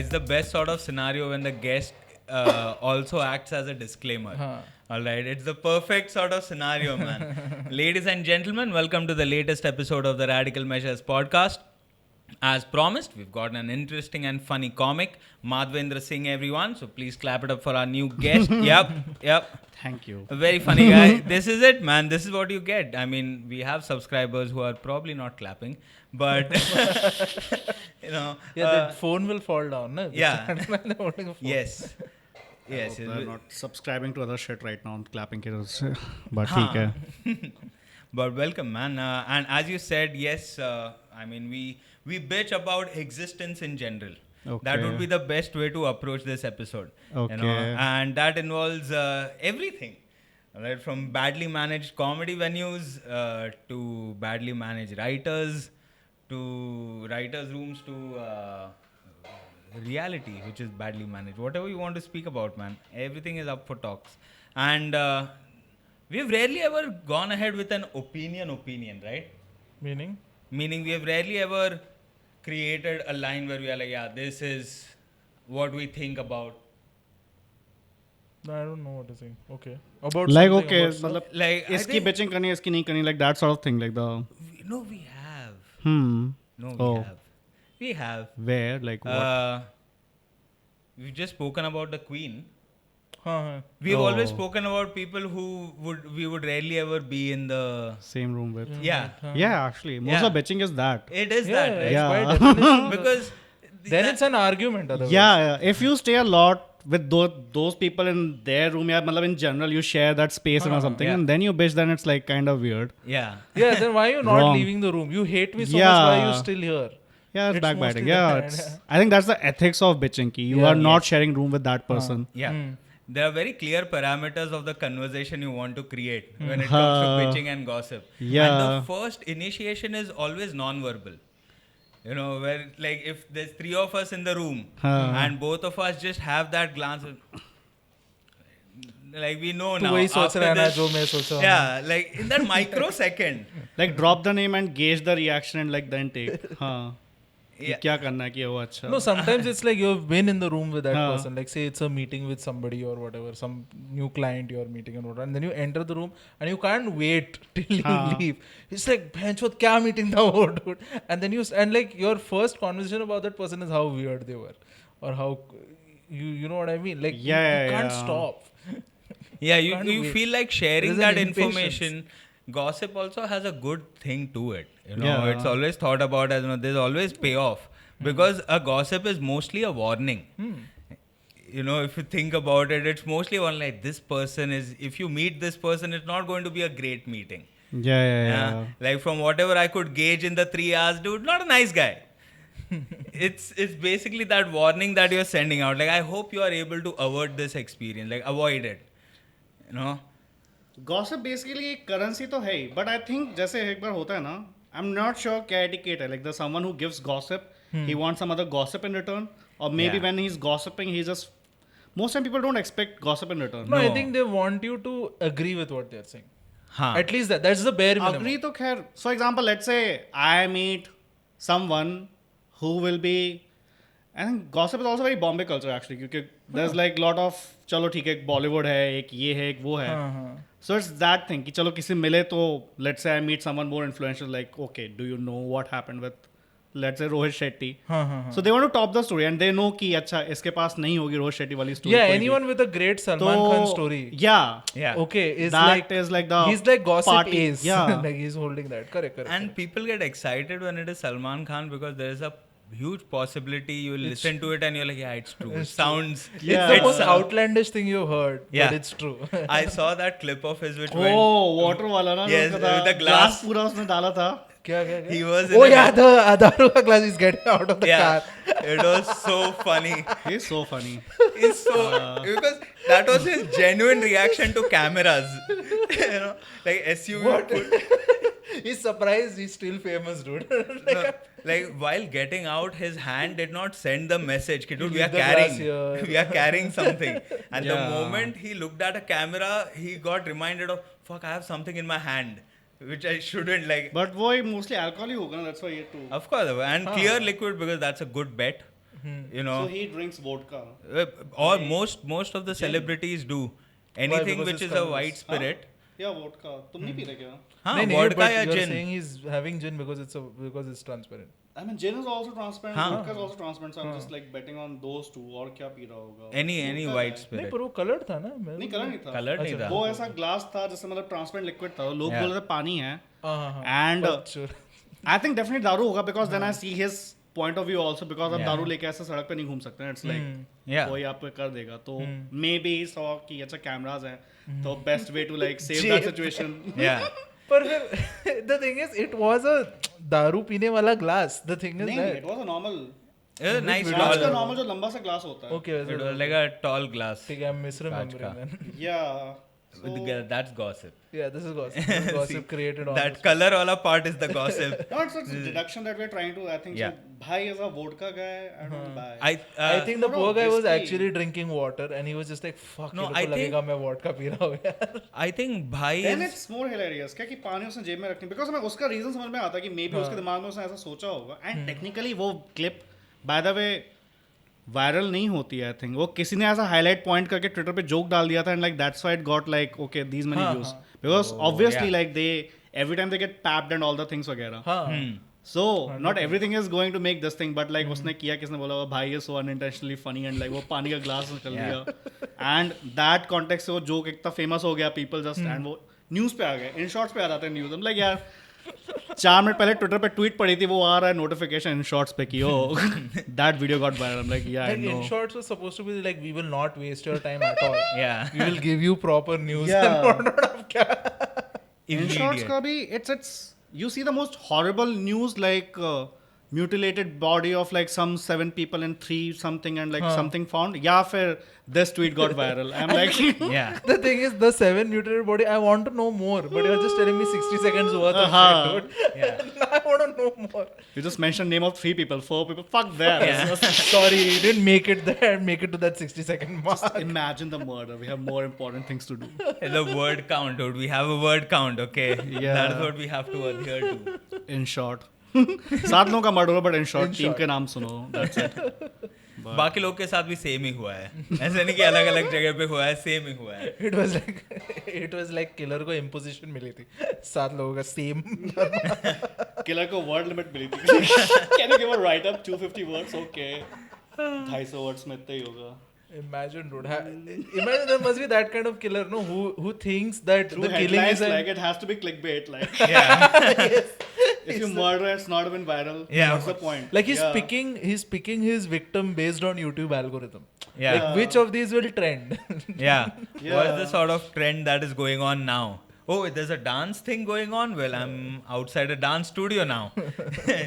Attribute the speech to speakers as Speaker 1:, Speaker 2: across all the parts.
Speaker 1: it's the best sort of scenario when the guest also acts as a disclaimer. All right, it's the perfect sort of scenario, man. Ladies and gentlemen, welcome to the latest episode of the Radical Measures podcast. As promised, we've got an interesting and funny comic, Madhvendra Singh, everyone. So please clap it up for our new guest. Yep.
Speaker 2: Thank you.
Speaker 1: A very funny guy. This is it, man. This is what you get. I mean, we have subscribers who are probably not clapping, but
Speaker 3: the phone will fall down. No?
Speaker 1: Yeah.
Speaker 3: They're holding a phone.
Speaker 1: Yes.
Speaker 2: Yes. They're not subscribing to other shit right now and clapping it. But okay.
Speaker 1: But welcome, man. And as you said, yes, I mean, we bitch about existence in general.
Speaker 2: Okay.
Speaker 1: That would be the best way to approach this episode.
Speaker 2: Okay.
Speaker 1: And that involves everything. Right? From badly managed comedy venues to badly managed writers to writers' rooms to reality, which is badly managed. Whatever you want to speak about, man. Everything is up for talks. And we've rarely ever gone ahead with an opinion, right?
Speaker 3: Meaning
Speaker 1: we have rarely ever created a line where we are like, yeah, this is what we think about.
Speaker 3: I don't know what to say. Okay. About
Speaker 2: like,
Speaker 3: something,
Speaker 2: okay,
Speaker 3: about stuff?
Speaker 1: Like,
Speaker 2: iski bitching karni, iski nahi karni, like that sort of thing, like the...
Speaker 1: No, we have.
Speaker 2: Oh.
Speaker 1: We have.
Speaker 2: Where? Like what?
Speaker 1: We've just spoken about the Queen.
Speaker 3: We've
Speaker 1: always spoken about people who we would rarely ever be in the
Speaker 2: Same room with.
Speaker 1: Yeah.
Speaker 2: Yeah, actually. Most of bitching is that.
Speaker 1: It is that, right?
Speaker 2: Yeah.
Speaker 1: Because
Speaker 3: then it's an argument otherwise.
Speaker 2: Yeah. If you stay a lot with those people in their room, in general, you share that space or something, and then you bitch, then it's like kind of weird.
Speaker 1: Yeah.
Speaker 3: Then why are you not leaving the room? You hate me so much, why are you still here?
Speaker 2: Yeah, it's backbiting. Yeah, I think that's the ethics of bitching. You are not sharing room with that person.
Speaker 1: There are very clear parameters of the conversation you want to create when it comes to bitching and gossip.
Speaker 2: Yeah.
Speaker 1: And the first initiation is always non-verbal. Where like if there's three of us in the room and both of us just have that glance of, like we know now. After this, yeah, like in that microsecond.
Speaker 2: Like drop the name and gauge the reaction and like then take. क्या करना है कि वो अच्छा.
Speaker 3: No, sometimes it's like you've been in the room with that person. Like say it's a meeting with somebody or whatever, some new client you're meeting and whatever, and then you enter the room and you can't wait till you leave. It's like, bhenchod, kya meeting tha wo, dude? And then like your first conversation about that person is how weird they were, or how you know what I mean? Like you can't stop.
Speaker 1: Yeah, you feel like sharing that information. Gossip also has a good thing to it. It's always thought about as, there's always payoff. Because a gossip is mostly a warning. If you think about it, it's mostly one like, this person is, if you meet this person, it's not going to be a great meeting.
Speaker 2: Yeah.
Speaker 1: Like from whatever I could gauge in the 3 hours, dude, not a nice guy. It's basically that warning that you're sending out. Like, I hope you are able to avert this experience, like avoid it.
Speaker 2: Gossip basically currency तो है ही, but I think जैसे एक बार होता है ना, I'm not sure क्या etiquette है. Like the someone who gives gossip, he wants some other gossip in return, or maybe when he's gossiping, he just most time people don't expect gossip in return.
Speaker 3: No, I think they want you to agree with what they're saying. At least that's the bare minimum.
Speaker 2: Agree तो खैर. So example, let's say I meet someone who will be. I think gossip is also very Bombay culture actually, because there's like lot of चलो ठीक है Bollywood है, एक ये है, एक वो है. So it's that thing कि चलो किसी मिले तो let's say I meet someone more influential, like okay, do you know what happened with let's say Rohit Shetty? So they want to top the story and they know कि अच्छा इसके पास नहीं होगी Rohit Shetty वाली story.
Speaker 3: Yeah, anyone with a great Salman Khan story.
Speaker 1: Yeah.
Speaker 3: Okay, is
Speaker 2: that is like the
Speaker 3: he's like gossip
Speaker 2: party.
Speaker 3: Ace.
Speaker 2: Yeah.
Speaker 3: Like he's holding that. Correct.
Speaker 1: And people get excited when it is Salman Khan because there is a huge possibility you will listen to it and you're like, yeah, it's true. It sounds...
Speaker 3: Yeah. It's the most outlandish thing you've heard, but it's true.
Speaker 1: I saw that clip of his which went...
Speaker 2: Oh, water वाला ना?
Speaker 1: Yes, with the glass.
Speaker 2: पूरा उसने डाला था.
Speaker 3: क्या?
Speaker 1: He was
Speaker 3: the दारू का glass is getting out of the car.
Speaker 1: It was so funny.
Speaker 2: He's so funny.
Speaker 1: He's so... Because that was his genuine reaction to cameras. Like SUV...
Speaker 3: What? He's surprised he's still famous, dude.
Speaker 1: Like while getting out, his hand did not send the message. Dude, we are carrying something. And the moment he looked at a camera, he got reminded of, fuck, I have something in my hand, which I shouldn't like.
Speaker 2: But वो mostly alcohol ही होगा ना, that's why ये too.
Speaker 1: Of course, and clear liquid because that's a good bet. You know,
Speaker 2: So he drinks vodka.
Speaker 1: or most of the celebrities do anything
Speaker 3: because
Speaker 1: which
Speaker 3: it's
Speaker 1: is a
Speaker 3: colorless.
Speaker 1: white spirit.
Speaker 2: Yeah, vodka. तुम नहीं P रहे क्या?
Speaker 1: हाँ,
Speaker 3: नहीं,
Speaker 1: vodka
Speaker 3: but
Speaker 1: या
Speaker 3: you're
Speaker 1: gin.
Speaker 3: saying he's having gin because it's transparent.
Speaker 2: I mean, gin is also transparent.
Speaker 1: हाँ.
Speaker 2: Vodka is also transparent. So I'm just like betting on those two. और क्या पी रहा होगा?
Speaker 1: Any
Speaker 2: Vodka
Speaker 1: white
Speaker 2: है.
Speaker 1: spirit.
Speaker 3: नहीं, पर वो colored था ना.
Speaker 2: नहीं, कलर नहीं था.
Speaker 1: Colored नहीं था.
Speaker 2: वो ऐसा ग्लास था जिसमें मतलब ट्रांसपेरेंट लिक्विड था. लोग
Speaker 1: Yeah.
Speaker 2: बोल रहे थे पानी है.
Speaker 3: हाँ.
Speaker 2: And
Speaker 3: Sure.
Speaker 2: I think definitely दारू होगा because then I see his point of view also because अब
Speaker 1: Yeah.
Speaker 2: दारू लेके ऐसे सड़क पे नहीं घूम सकते हैं. It's like
Speaker 1: Yeah.
Speaker 2: कोई आप पे कर देगा. तो maybe saw कि अच्छा कैमरास हैं. तो best way to like save
Speaker 3: Jail.
Speaker 2: that situation.
Speaker 1: Yeah.
Speaker 3: पर फिर the thing is it was a दारू पीने वाला glass. The thing is
Speaker 2: नहीं,
Speaker 3: that.
Speaker 2: it was a normal.
Speaker 1: It was nice
Speaker 3: video?
Speaker 2: कांच का
Speaker 1: tall.
Speaker 2: normal जो लंबा सा ग्लास होता है.
Speaker 3: Okay,
Speaker 1: It was like a tall glass.
Speaker 3: ठीक है, I'm misremembering then.
Speaker 2: Yeah.
Speaker 1: That's gossip.
Speaker 3: Yeah, this is gossip. This is gossip created on
Speaker 1: That
Speaker 3: this.
Speaker 1: color wala part is the gossip.
Speaker 2: No, it's a deduction that we're trying to. I think
Speaker 1: Yeah.
Speaker 2: so. Bhai is a vodka guy. I don't buy.
Speaker 3: I think the
Speaker 2: no,
Speaker 3: poor guy was
Speaker 2: whiskey.
Speaker 3: actually drinking water and he was just like, fuck,
Speaker 1: No,
Speaker 3: ये लोग
Speaker 1: I
Speaker 3: को लगेगा
Speaker 1: think-
Speaker 3: मैं vodka P रहा हूँ यार.
Speaker 1: I think bhai
Speaker 2: Then
Speaker 1: is
Speaker 2: it's more hilarious. क्या कि पानी उसने जेब में रखनी because हमें उसका रीजन समझ में आता है कि मे बी उसके दिमाग में उसने ऐसा सोचा होगा एंड टेक्निकली वो clip by the way viral नहीं होती है आई थिंक वो किसी ने ऐसा हाईलाइट पॉइंट करके ट्विटर पे जोक डाल दिया था and like that's why it got like okay these many views because obviously
Speaker 1: yeah.
Speaker 2: Like they every time they get papped and all the things वगैरह
Speaker 3: हाँ.
Speaker 2: So not everything is going to make this thing but like उसने किया किसने बोला भाई ये सो unintentionally funny and like वो पानी का ग्लास निकल गया एंड दैट कॉन्टेक्स्ट से वो जोक इतना फेमस हो गया पीपल जस्ट एंड वो न्यूज पे आ गए इन शॉर्ट्स पे आ जाते हैं न्यूज हम लाइक यार 4 मिनट पहले ट्विटर पे ट्वीट पड़ी थी वो आ रहा है नोटिफिकेशन इन शॉर्ट्स पे कि oh that video got viral I am like yeah I
Speaker 3: Like
Speaker 2: no
Speaker 3: in shorts was supposed to be like we will not waste your time at all.
Speaker 1: yeah.
Speaker 3: We will give you proper news
Speaker 2: Yeah.
Speaker 3: and whatnot. अब क्या?
Speaker 2: In shorts
Speaker 1: Immediate.
Speaker 2: का भी it's you see the most horrible news like mutilated body of like some 7 people and 3 something and like something found या फिर this tweet got viral I'm like
Speaker 1: Yeah.
Speaker 3: The thing is, the 7 mutilated body, I want to know more, but you're just telling me 60 seconds worth of shit, dude.
Speaker 1: Yeah.
Speaker 3: I want to know more.
Speaker 2: you just mentioned name of 3 people 4 people fuck that
Speaker 1: Yeah.
Speaker 3: Sorry, you didn't make it there. Make it to that 60-second mark.
Speaker 2: imagine the murder we have more important things to do
Speaker 1: The word count, dude. We have a word count, okay?
Speaker 2: Yeah.
Speaker 1: That's what we have to adhere to.
Speaker 2: in short 7 लोगों का murder हुआ but in short
Speaker 3: In
Speaker 2: team
Speaker 3: short.
Speaker 2: के नाम सुनो that's it
Speaker 1: बाकी लोग के साथ भी सेम ही हुआ है ऐसे नहीं कि अलग अलग जगह पे हुआ है सेम ही हुआ है
Speaker 3: It was like killer को imposition मिली थी 7 लोगों का same.
Speaker 2: किलर को वर्ड लिमिट मिली थी can you give a right up 250 words okay 250 words में इतना ही होगा
Speaker 3: Imagine, dude. Imagine there must be that kind of killer, no, who thinks that
Speaker 2: through
Speaker 3: the killing
Speaker 2: headlines
Speaker 3: is
Speaker 2: like it has to be clickbait like
Speaker 1: Yeah.
Speaker 2: if you murder it's not even viral
Speaker 1: Yeah.
Speaker 2: what's the point
Speaker 3: like he's
Speaker 2: Yeah.
Speaker 3: picking his victim based on YouTube algorithm.
Speaker 1: Yeah.
Speaker 3: Like which of these will trend?
Speaker 1: Yeah.
Speaker 2: Yeah.
Speaker 1: What's the sort of trend that is going on now? Oh, there's a dance thing going on? Well, I'm outside a dance studio now. You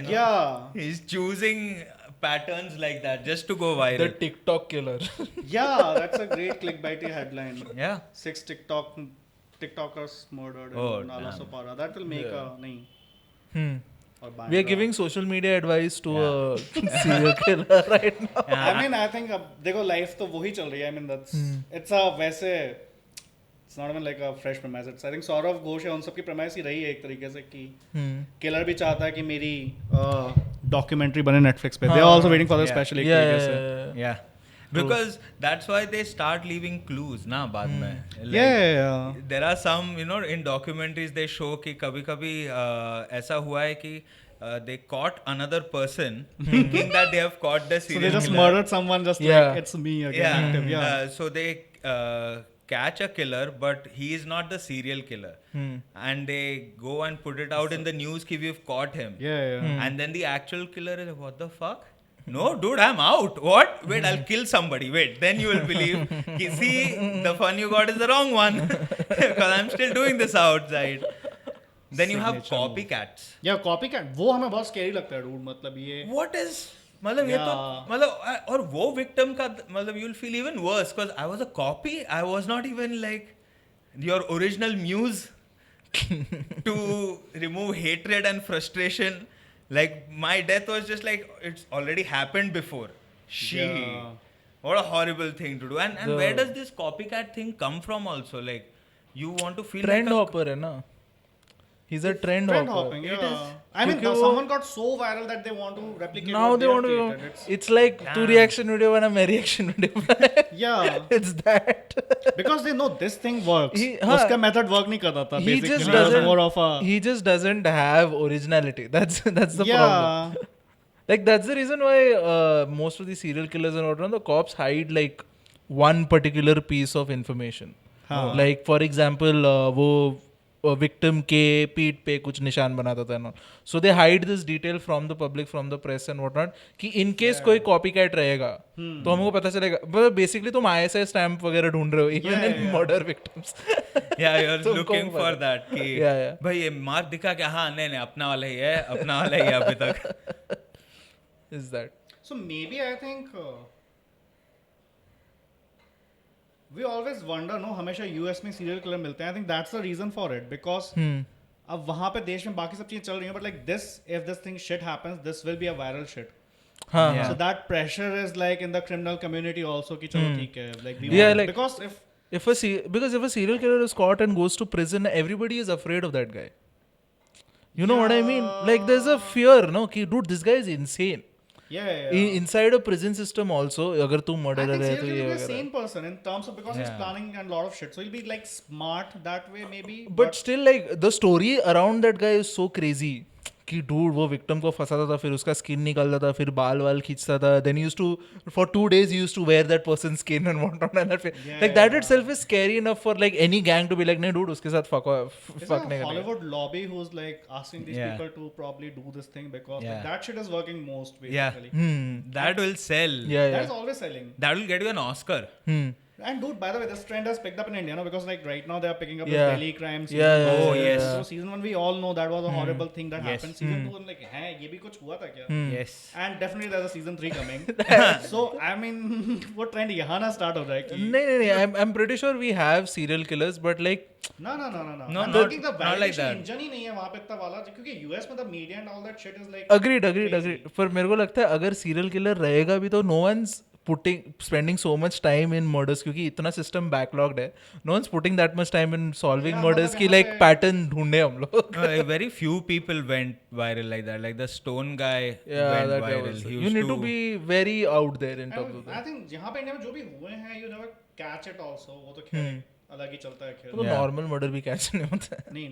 Speaker 1: know?
Speaker 2: yeah
Speaker 1: He's choosing patterns like that just to go viral.
Speaker 3: The TikTok killer.
Speaker 2: yeah that's a great clickbaity headline
Speaker 1: Yeah.
Speaker 2: 6 tiktokers murdered
Speaker 1: Oh,
Speaker 2: in Nala
Speaker 1: damn.
Speaker 2: Sopara that will make a nahi or
Speaker 3: We are giving social media advice to a serial killer right now.
Speaker 2: I mean I think अब देखो life तो वही चल रही है I mean that's it's a वैसे it's not even like a fresh premise it's I think Saurav Ghosh है उन सबकी premise ही रही है एक तरीके से कि किलर भी चाहता है कि मेरी डॉक्यूमेंट्री बने नेटफ्लिक्स पे they are also waiting for the
Speaker 1: Yeah.
Speaker 2: special एक
Speaker 3: Yeah,
Speaker 2: तरीके से
Speaker 3: yeah.
Speaker 1: Yeah. Because that's why they start leaving clues ना बाद में. Like,
Speaker 2: yeah
Speaker 1: there are some, you know, in documentaries they show कि कभी-कभी ऐसा हुआ है कि they caught another person thinking that they have caught the
Speaker 2: so
Speaker 1: serial
Speaker 2: they just
Speaker 1: killer.
Speaker 2: murdered someone just
Speaker 3: Yeah.
Speaker 2: like it's me again
Speaker 1: Yeah.
Speaker 2: active, yeah
Speaker 1: So they catch a killer, but he is not the serial killer. And they go and put it out in the news कि we've caught him.
Speaker 2: yeah
Speaker 1: And then the actual killer is like, what the fuck? No, dude, I'm out. What? Wait, I'll kill somebody. Wait, then you will believe. See, the fun you got is the wrong one. Because I'm still doing this outside. Then you have
Speaker 2: Signature move.
Speaker 1: copycats.
Speaker 2: या copycat वो हमें बहुत scary लगता है dude मतलब ये
Speaker 1: What is? मतलब ये तो
Speaker 2: Yeah.
Speaker 1: मतलब और वो victim का मतलब you'll feel even worse because I was a copy. I was not even like your original muse to remove hatred and frustration. Like my death was just like it's already happened before. Shit.
Speaker 2: Yeah.
Speaker 1: What a horrible thing to do. And
Speaker 3: The-
Speaker 1: where does this copycat thing come from also? Like you want to feel
Speaker 3: Trend
Speaker 1: like
Speaker 3: hopper है ना. He's a trend
Speaker 2: Trend
Speaker 3: hopper.
Speaker 2: hopping,
Speaker 3: It
Speaker 2: yeah.
Speaker 3: is.
Speaker 2: I mean,
Speaker 3: क्योंकि वो-
Speaker 2: someone got so viral that they want to replicate
Speaker 3: now
Speaker 2: what
Speaker 3: they
Speaker 2: they
Speaker 3: want
Speaker 2: have
Speaker 3: to.
Speaker 2: created.
Speaker 3: It's like two
Speaker 1: Damn.
Speaker 3: reaction video and a reaction video.
Speaker 2: Yeah,
Speaker 3: It's that.
Speaker 2: because they know this thing works.
Speaker 3: हाँ,
Speaker 2: उसका method work नहीं करता था.
Speaker 3: he
Speaker 2: Basically,
Speaker 3: just
Speaker 2: it was
Speaker 3: doesn't.
Speaker 2: more of a
Speaker 3: He just doesn't have originality. That's the problem.
Speaker 2: yeah.
Speaker 3: Like that's the reason why most of the serial killers and whatnot, the cops hide like one particular piece of information.
Speaker 2: हाँ.
Speaker 3: Like for example, वो victim के पीठ पे कुछ निशान बनाता था ना. So they hide this detail from the public, from the press and whatnot. कि in case कोई copycat रहेगा, तो हमको पता चलेगा. But basically तुम ISI stamp वगैरह ढूंढ रहे हो, even in murder victims.
Speaker 1: Yeah, you're
Speaker 3: तुमको
Speaker 1: looking
Speaker 3: पता.
Speaker 1: for that कि
Speaker 3: Yeah, yeah.
Speaker 1: भाई ये मार्क दिखा क्या? हाँ नहीं अपना वाला ही है, अपना वाला ही है अभी तक.
Speaker 3: Is that?
Speaker 2: So maybe I think we always wonder, no, हमेशा US में serial killer मिलते हैं. I think that's the reason for it because अब वहाँ पे देश में बाकी सब चीजें चल रही हैं, but like this, if this thing shit happens, this will be a viral shit.
Speaker 3: हाँ,
Speaker 1: Yeah.
Speaker 2: So that pressure is like in the criminal community also कि चलो ठीक है, like we
Speaker 3: Yeah,
Speaker 2: want,
Speaker 3: like-
Speaker 2: because if
Speaker 3: because if a serial killer is caught and goes to prison, everybody is afraid of that guy. You know what I mean? Like there's a fear, no? Ki, dude, this guy is insane.
Speaker 2: yeah.
Speaker 3: Inside a prison system also, अगर तू
Speaker 2: I
Speaker 3: murderer
Speaker 2: think
Speaker 3: है
Speaker 2: serial
Speaker 3: तो
Speaker 2: killer
Speaker 3: ये
Speaker 2: will be a
Speaker 3: वगैरह.
Speaker 2: sane person in terms of because he's
Speaker 1: Yeah.
Speaker 2: planning and a lot of shit. So he'll be like smart that way maybe.
Speaker 3: But still, like the story around that guy is so crazy. कि dude वो victim को फंसाता था, फिर उसका skin निकालता था, फिर बाल वाल खींचता था. Then he used to, for 2 days, he used to wear that person's skin and whatnot. And that, like that itself is scary enough for like any gang to be like, नहीं dude उसके साथ fuck
Speaker 2: It's
Speaker 3: नहीं
Speaker 2: a
Speaker 3: करेगा.
Speaker 2: Hollywood lobby who's like asking these
Speaker 1: Yeah.
Speaker 2: people to probably do this thing because
Speaker 1: Yeah.
Speaker 2: like, that shit is working most
Speaker 1: Yeah.
Speaker 2: basically.
Speaker 1: That will sell.
Speaker 3: Yeah,
Speaker 2: That is
Speaker 3: yeah.
Speaker 2: always selling.
Speaker 1: That will get you an Oscar.
Speaker 2: And dude, by the way, this trend has picked up in India, no? Because like right now they are picking up the
Speaker 3: Yeah.
Speaker 2: Delhi crime.
Speaker 3: Yeah, yeah,
Speaker 1: Oh,
Speaker 3: yeah,
Speaker 1: yes.
Speaker 3: yeah.
Speaker 2: So season 1 we all know that was a horrible thing that
Speaker 1: Yes.
Speaker 2: happened. Season 2 I'm like, hey, ये भी कुछ हुआ था क्या?
Speaker 1: Yes.
Speaker 2: And definitely there's a season 3 coming. So I mean, वो trend यहाँ ना start हो जाए कि
Speaker 3: नहीं. I'm pretty sure we have serial killers, but like
Speaker 2: No.
Speaker 1: No,
Speaker 2: I'm
Speaker 1: not-
Speaker 2: thinking the
Speaker 1: not like
Speaker 2: validation
Speaker 1: that.
Speaker 2: engine ही नहीं है वहाँ पे इतना वाला क्योंकि US में the media and all that shit is like
Speaker 3: agreed. पर मेरे को लगता है अगर serial killer रहेगा भी तो no one's spending so much time in murders क्योंकि इतना system backlogged है. No one's putting that much time in solving
Speaker 2: Yeah,
Speaker 3: murders
Speaker 2: मतलब
Speaker 3: की
Speaker 2: यहाँ
Speaker 3: like
Speaker 2: पे-
Speaker 3: pattern ढूंढे हम लोग.
Speaker 1: Very few people went viral like that. Like the Stone guy
Speaker 3: Yeah,
Speaker 1: went
Speaker 3: that guy
Speaker 1: viral.
Speaker 3: was.
Speaker 1: He
Speaker 3: You
Speaker 1: used
Speaker 3: need to be very out there in terms of
Speaker 2: I
Speaker 3: that.
Speaker 2: think यहाँ पे India में जो भी हुए हैं you never catch it also वो तो खेल अलग ही चलता है खेल
Speaker 3: तो
Speaker 1: Yeah.
Speaker 3: normal murder भी catch नहीं होता है.
Speaker 2: नहीं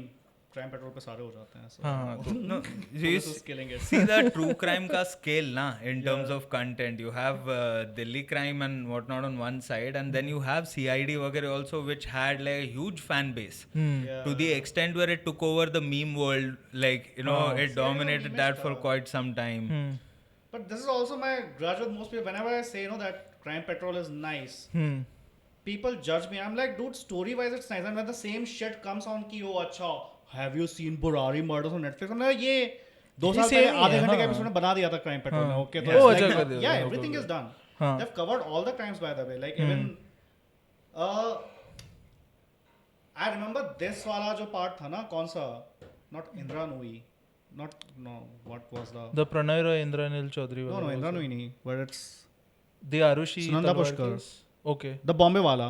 Speaker 2: crime petrol पे सारे हो जाते हैं so
Speaker 3: हाँ, तो
Speaker 1: No, you
Speaker 2: police is killing it
Speaker 1: see the true crime ka scale na in terms of content. You have Delhi crime and whatnot on one side, and then you have CID वगैरह also, which had like a huge fan base
Speaker 2: Yeah.
Speaker 1: to the extent where it took over the meme world. Like it
Speaker 2: CID
Speaker 1: dominated
Speaker 2: meme
Speaker 1: that for
Speaker 2: stuff.
Speaker 1: quite some time.
Speaker 2: but this is also my grudge with most people whenever I say that crime petrol is nice people judge me I'm like dude story wise it's nice and when the same shit comes on ki oh acha have you seen Burari murders on Netflix I'm like ये 2 साल
Speaker 3: same
Speaker 2: पहले
Speaker 3: ही
Speaker 2: आधे
Speaker 3: है,
Speaker 2: घंटे का
Speaker 3: हाँ.
Speaker 2: Episode में बना दिया था क्राइम पेट्रोल में ओके तो
Speaker 3: वो
Speaker 2: it's
Speaker 3: अच्छा
Speaker 2: like
Speaker 3: कर
Speaker 2: that-
Speaker 3: दिया
Speaker 2: yeah
Speaker 3: था,
Speaker 2: everything
Speaker 3: okay.
Speaker 2: is done
Speaker 3: हाँ.
Speaker 2: they've covered all the crimes by the way like even I remember this वाला जो part था ना कौन सा not Indra Nui no what was the
Speaker 3: The Pranay Roy Indranil Chaudhary
Speaker 2: no
Speaker 3: वाला
Speaker 2: Indra
Speaker 3: also.
Speaker 2: Nui नहीं but it's
Speaker 3: The Arushi
Speaker 2: Sunanda
Speaker 3: Talwar
Speaker 2: Pushkar.
Speaker 3: case. Okay.
Speaker 2: the Bombay वाला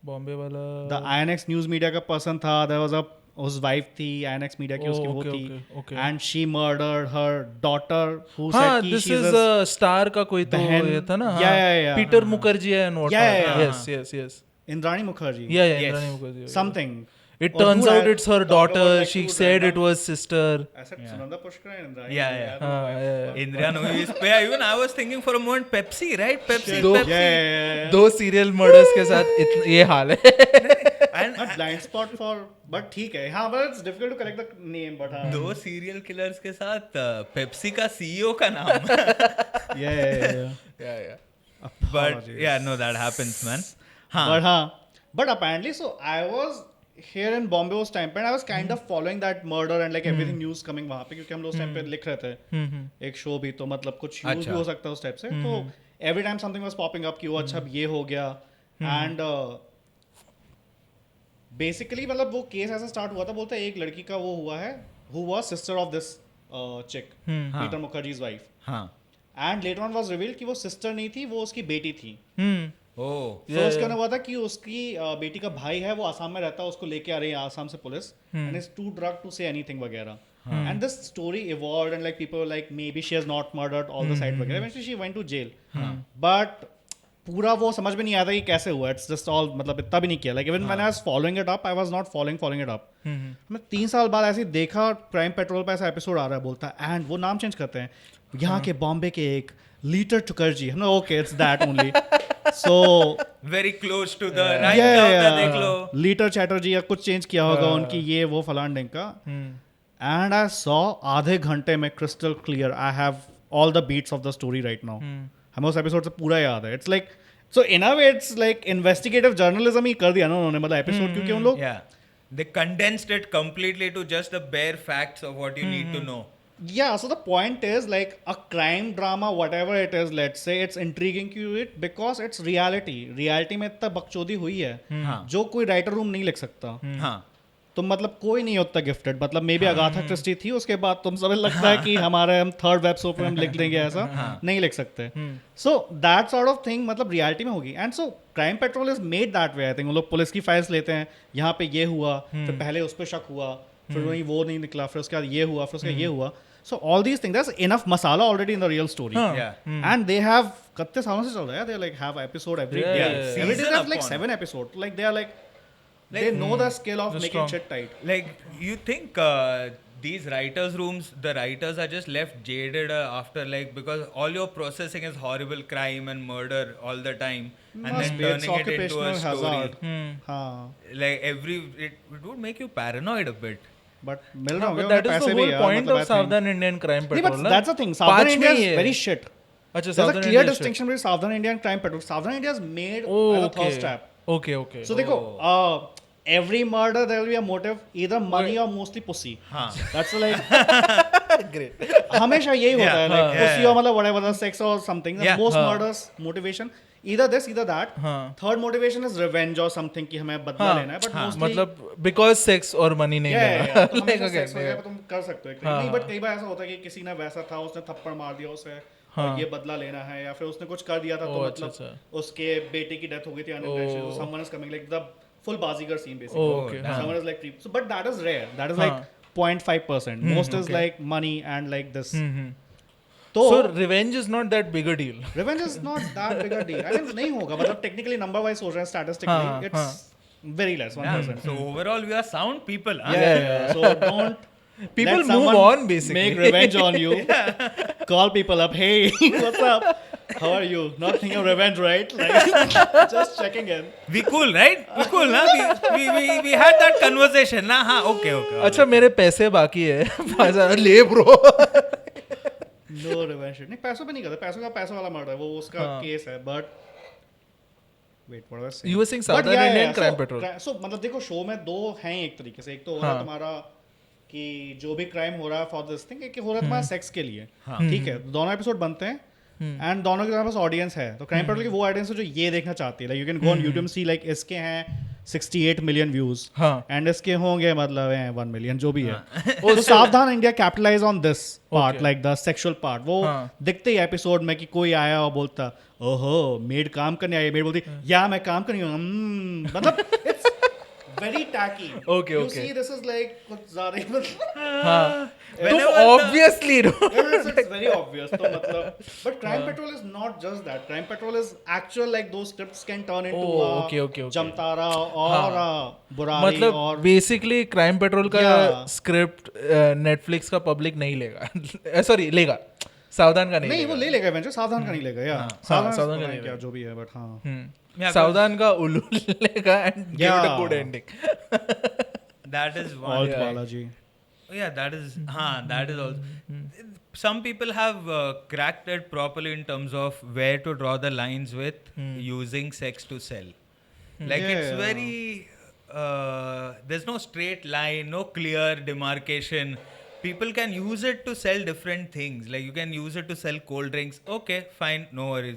Speaker 3: बॉम्बे वाला
Speaker 2: the INX न्यूज मीडिया का person था there was a उस wife थी INX media की उसकी वो
Speaker 3: okay,
Speaker 2: थी
Speaker 3: okay.
Speaker 2: and she murdered her daughter who
Speaker 3: हाँ
Speaker 2: said कि
Speaker 3: this
Speaker 2: she's
Speaker 3: is
Speaker 2: a
Speaker 3: star का कोई तो
Speaker 2: बहन-
Speaker 3: ये था ना
Speaker 2: Yeah.
Speaker 3: Peter Mukherjee and what
Speaker 2: Yeah.
Speaker 3: yes
Speaker 2: Indrani Mukherjee
Speaker 3: yeah
Speaker 1: Yes.
Speaker 3: Indrani Mukherjee
Speaker 2: something
Speaker 3: it
Speaker 2: Oh,
Speaker 3: turns
Speaker 2: dude,
Speaker 3: out
Speaker 2: I
Speaker 3: it's her
Speaker 2: talk
Speaker 3: daughter
Speaker 2: about, like,
Speaker 3: she
Speaker 2: two
Speaker 3: said it
Speaker 2: random-
Speaker 3: was sister
Speaker 2: I said Sunanda Pushkar and Indrani
Speaker 1: Yeah.
Speaker 2: I don't know why.
Speaker 3: yeah.
Speaker 1: Indian movies. Yeah, even I was thinking for a moment Pepsi, right? Pepsi.
Speaker 3: Dो-
Speaker 1: Pepsi.
Speaker 2: Yeah.
Speaker 3: दो serial murders के साथ ये हाल है
Speaker 1: And
Speaker 2: Not blind spot for but ठीक है हाँ but it's difficult to correct the name but हाँ
Speaker 1: दो सीरियल किलर्स के साथ पेप्सी का सीईओ का नाम.
Speaker 3: yeah
Speaker 1: But yeah, no, that happens, man. हाँ.
Speaker 2: But apparently so I was here in Bombay उस time पे and I was kind of following that murder and like everything news coming वहाँ पे क्योंकि हम लोग उस time पे लिख रहे थे एक शो भी तो मतलब कुछ यूज भी हो सकता है उस टाइप से तो every time something was popping up कि वो अच्छा ये हो गया and basically मतलब वो केस ऐसा स्टार्ट हुआ था बोलते हैं एक लड़की का वो हुआ है who was sister of this chick Peter Mukherjee's wife
Speaker 1: हाँ.
Speaker 2: and later on was revealed कि वो sister नहीं थी वो उसकी बेटी थी So उसके अंदर हुआ था कि उसकी बेटी का भाई है, वो आसाम में रहता है, उसको लेके आ रही है आसाम से police, and is too drunk to say anything वगैरह. And this story evolved and like people were like maybe she has not murdered all the side वगैरह. Eventually she went to jail. But पूरा वो समझ में नहीं आता कि कैसे हुआ. It's just all मतलब इतना भी नहीं किया. Like even when I was following it up, I was not following it up. मैं 3 साल बाद ऐसे ही देखा क्राइम पेट्रोल पे ऐसा एपिसोड आ रहा है, बोलता है एंड वो नाम चेंज करते हैं, यहाँ के बॉम्बे के एक लीटर टुकर्जी. हम okay it's that only. So
Speaker 1: very close to the right now that देख लो.
Speaker 2: लीटर चैटर्जी या कुछ चेंज किया होगा उनकी ये वो फलान ढंग का. एंड आई सॉ आधे घंटे में crystal clear. I have all the beats of the story right now. हमें उस एपिसोड से पूरा याद है. It's like so in a way it's like investigative journalism ही कर दिया ना उन्होंने, मतलब एपिसोड, क्योंकि उन लोग
Speaker 1: they condensed it completely to just the bare facts of what you need to know.
Speaker 2: Yeah, so the point is like a crime drama, whatever it is, let's say, it's intriguing to it because it's reality. Reality में इतना बकचोदी हुई है जो कोई writer room नहीं लिख सकता.
Speaker 1: हाँ.
Speaker 2: तो मतलब कोई नहीं होता गिफ्टेड. मतलब मे बी अगाथा क्रिस्टी थी, उसके बाद तुम सब लगता है कि हमारे हम थर्ड वेब सोप में हम लिख देंगे, ऐसा नहीं लिख सकते. So that sort of thing मतलब रियलिटी में होगी. And so crime petrol is made that way. I think वो लोग पुलिस की फाइल्स लेते हैं, यहाँ पे ये हुआ, फिर पहले उस पर शक हुआ, फिर वही वो नहीं निकला, फिर उसके बाद ये हुआ, फिर उसका ये हुआ. So all these things, there's enough masala already in the real story. And they have कितने सालों से चल रहा है. They like have episode every day. Every day they have like 7 episodes. Like they are like they know the skill of making shit tight.
Speaker 1: Like you think these writers' rooms, the writers are just left jaded after like, because all your processing is horrible crime and murder all the time, and then turning it into a story. Like it would make you paranoid a bit.
Speaker 2: But मिल रहा होगा
Speaker 3: that is
Speaker 2: पैसे
Speaker 3: the
Speaker 2: भी
Speaker 3: whole
Speaker 2: यार,
Speaker 3: point
Speaker 2: मतलब
Speaker 3: of Savdhaan Indian Crime
Speaker 2: नहीं,
Speaker 3: Patrol.
Speaker 2: but that's the thing. Savdhaan India is very shit.
Speaker 3: अच्छा,
Speaker 2: There's a
Speaker 3: Savdhaan
Speaker 2: clear
Speaker 3: India
Speaker 2: distinction between Savdhaan India and Crime Patrol. Savdhaan India is made
Speaker 3: Oh,
Speaker 2: as a
Speaker 3: okay.
Speaker 2: thirst trap.
Speaker 3: Okay.
Speaker 2: So देखो, every murder there will be a motive, either money or mostly pussy. That's like
Speaker 3: Great.
Speaker 2: हमेशा यही होता है, like pussy or मतलब whatever the sex or something.
Speaker 1: Yeah.
Speaker 2: Most murders motivation either this either that. Third motivation is revenge or something कि हमें बदला लेना है, but mostly
Speaker 3: मतलब because sex और money नहीं
Speaker 2: yeah, तो
Speaker 3: Like,
Speaker 2: हमेशा
Speaker 3: okay,
Speaker 2: sex वगैरह पे तुम कर सकते हो एक तरीके, नहीं, but कई बार ऐसा होता है कि किसी ने वैसा था, उसने थप्पड़ मार दिया उसे और ये बदला लेना है, या फिर उसने कुछ कर दिया था तो मतलब उसके बेटे की डेथ हो गई थी unintentionally, so someone is coming like the full bazigar scene basically.
Speaker 3: Okay,
Speaker 2: someone is like so, but that is rare. That is like 0.5%. Most is like money and like this.
Speaker 3: So revenge is not that big a deal.
Speaker 2: Revenge is not that big a deal. I mean नहीं होगा, मतलब technically number wise सोच रहे हैं, statistically it's very less, 1%.
Speaker 1: So overall we are sound people.
Speaker 2: Yeah. So don't
Speaker 3: People
Speaker 2: let
Speaker 3: move
Speaker 2: someone
Speaker 3: on basically.
Speaker 2: make revenge on you. Call people up. Hey, what's up? How are you? Not thinking of revenge, right? Like just checking in.
Speaker 1: We cool, right? We cool, na? We had that conversation, na? हाँ, okay.
Speaker 3: अच्छा, मेरे पैसे बाकी है, बाजार ले bro.
Speaker 2: No revenge shit. नहीं, पैसों पे नहीं करते. पैसों का पैसों वाला मर्डर है, वो उसका केस है. But wait, what was I saying?
Speaker 3: You were saying Savdhaan Indian Crime Patrol.
Speaker 2: So मतलब देखो, शो में दो हैं एक तरीके से. एक तो हो रहा तुम्हारा कि जो भी क्राइम हो रहा है फॉर दिस थिंग, कि हो रहा है तुम्हारा सेक्स के लिए, ठीक है, दोनों एपिसोड बनते हैं एंड दोनों के पास ऑडियंस है. तो क्राइम पेट्रोल की वो ऑडियंस है जो ये देखना चाहती है. Like you can go on YouTube see like इसके हैं 68 मिलियन व्यूज एंड इसके होंगे मतलब हैं 1 मिलियन जो भी है. तो Savdhaan India capitalise on this part, like the sexual part. वो दिखते ही एपिसोड में कि कोई आया और बोलता ओहो मेड काम करने आई, मेड बोलती या मैं काम कर रही हूँ, मतलब it's very tacky.
Speaker 3: Okay.
Speaker 2: You see, this is like कुछ ज़्यादा ही
Speaker 3: तुम obviously
Speaker 2: it's very obvious. तो मतलब, but Crime Patrol is not just that. Crime Patrol is actual, like those scripts can turn into
Speaker 3: okay.
Speaker 2: Jamtara और बुरारी.
Speaker 3: मतलब
Speaker 2: और
Speaker 3: basically crime petrol का script Netflix का पब्लिक नहीं लेगा. सॉरी, लेगा, सावधान का नहीं,
Speaker 2: वो ले लेगा इवेंचुअली. सावधान का नहीं लेगा यार. सावधान का नहीं, क्या जो भी है, बट हाँ
Speaker 3: सावधान का उल्लू लेगा and give it a good ending.
Speaker 1: That is one.
Speaker 2: Alt Balaji.
Speaker 1: Yeah, that is also. Some people have cracked it properly in terms of where to draw the lines with using sex to sell. Like it's very. There's no straight line, no clear demarcation. People can use it to sell different things. Like you can use it to sell cold drinks. Okay, fine, no worries.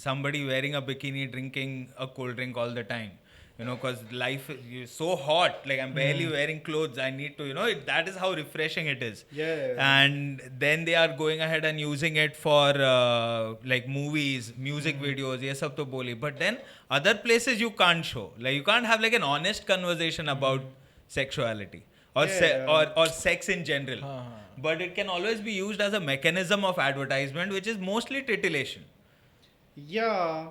Speaker 1: Somebody wearing a bikini drinking a cold drink all the time. because life is so hot. Like I'm barely wearing clothes. I need to, that is how refreshing it is.
Speaker 2: Yeah.
Speaker 1: And then they are going ahead and using it for like movies, music videos, ye sab to boli. But then other places you can't show. Like you can't have like an honest conversation about sexuality or or sex in general. But it can always be used as a mechanism of advertisement, which is mostly titillation.
Speaker 2: Yeah.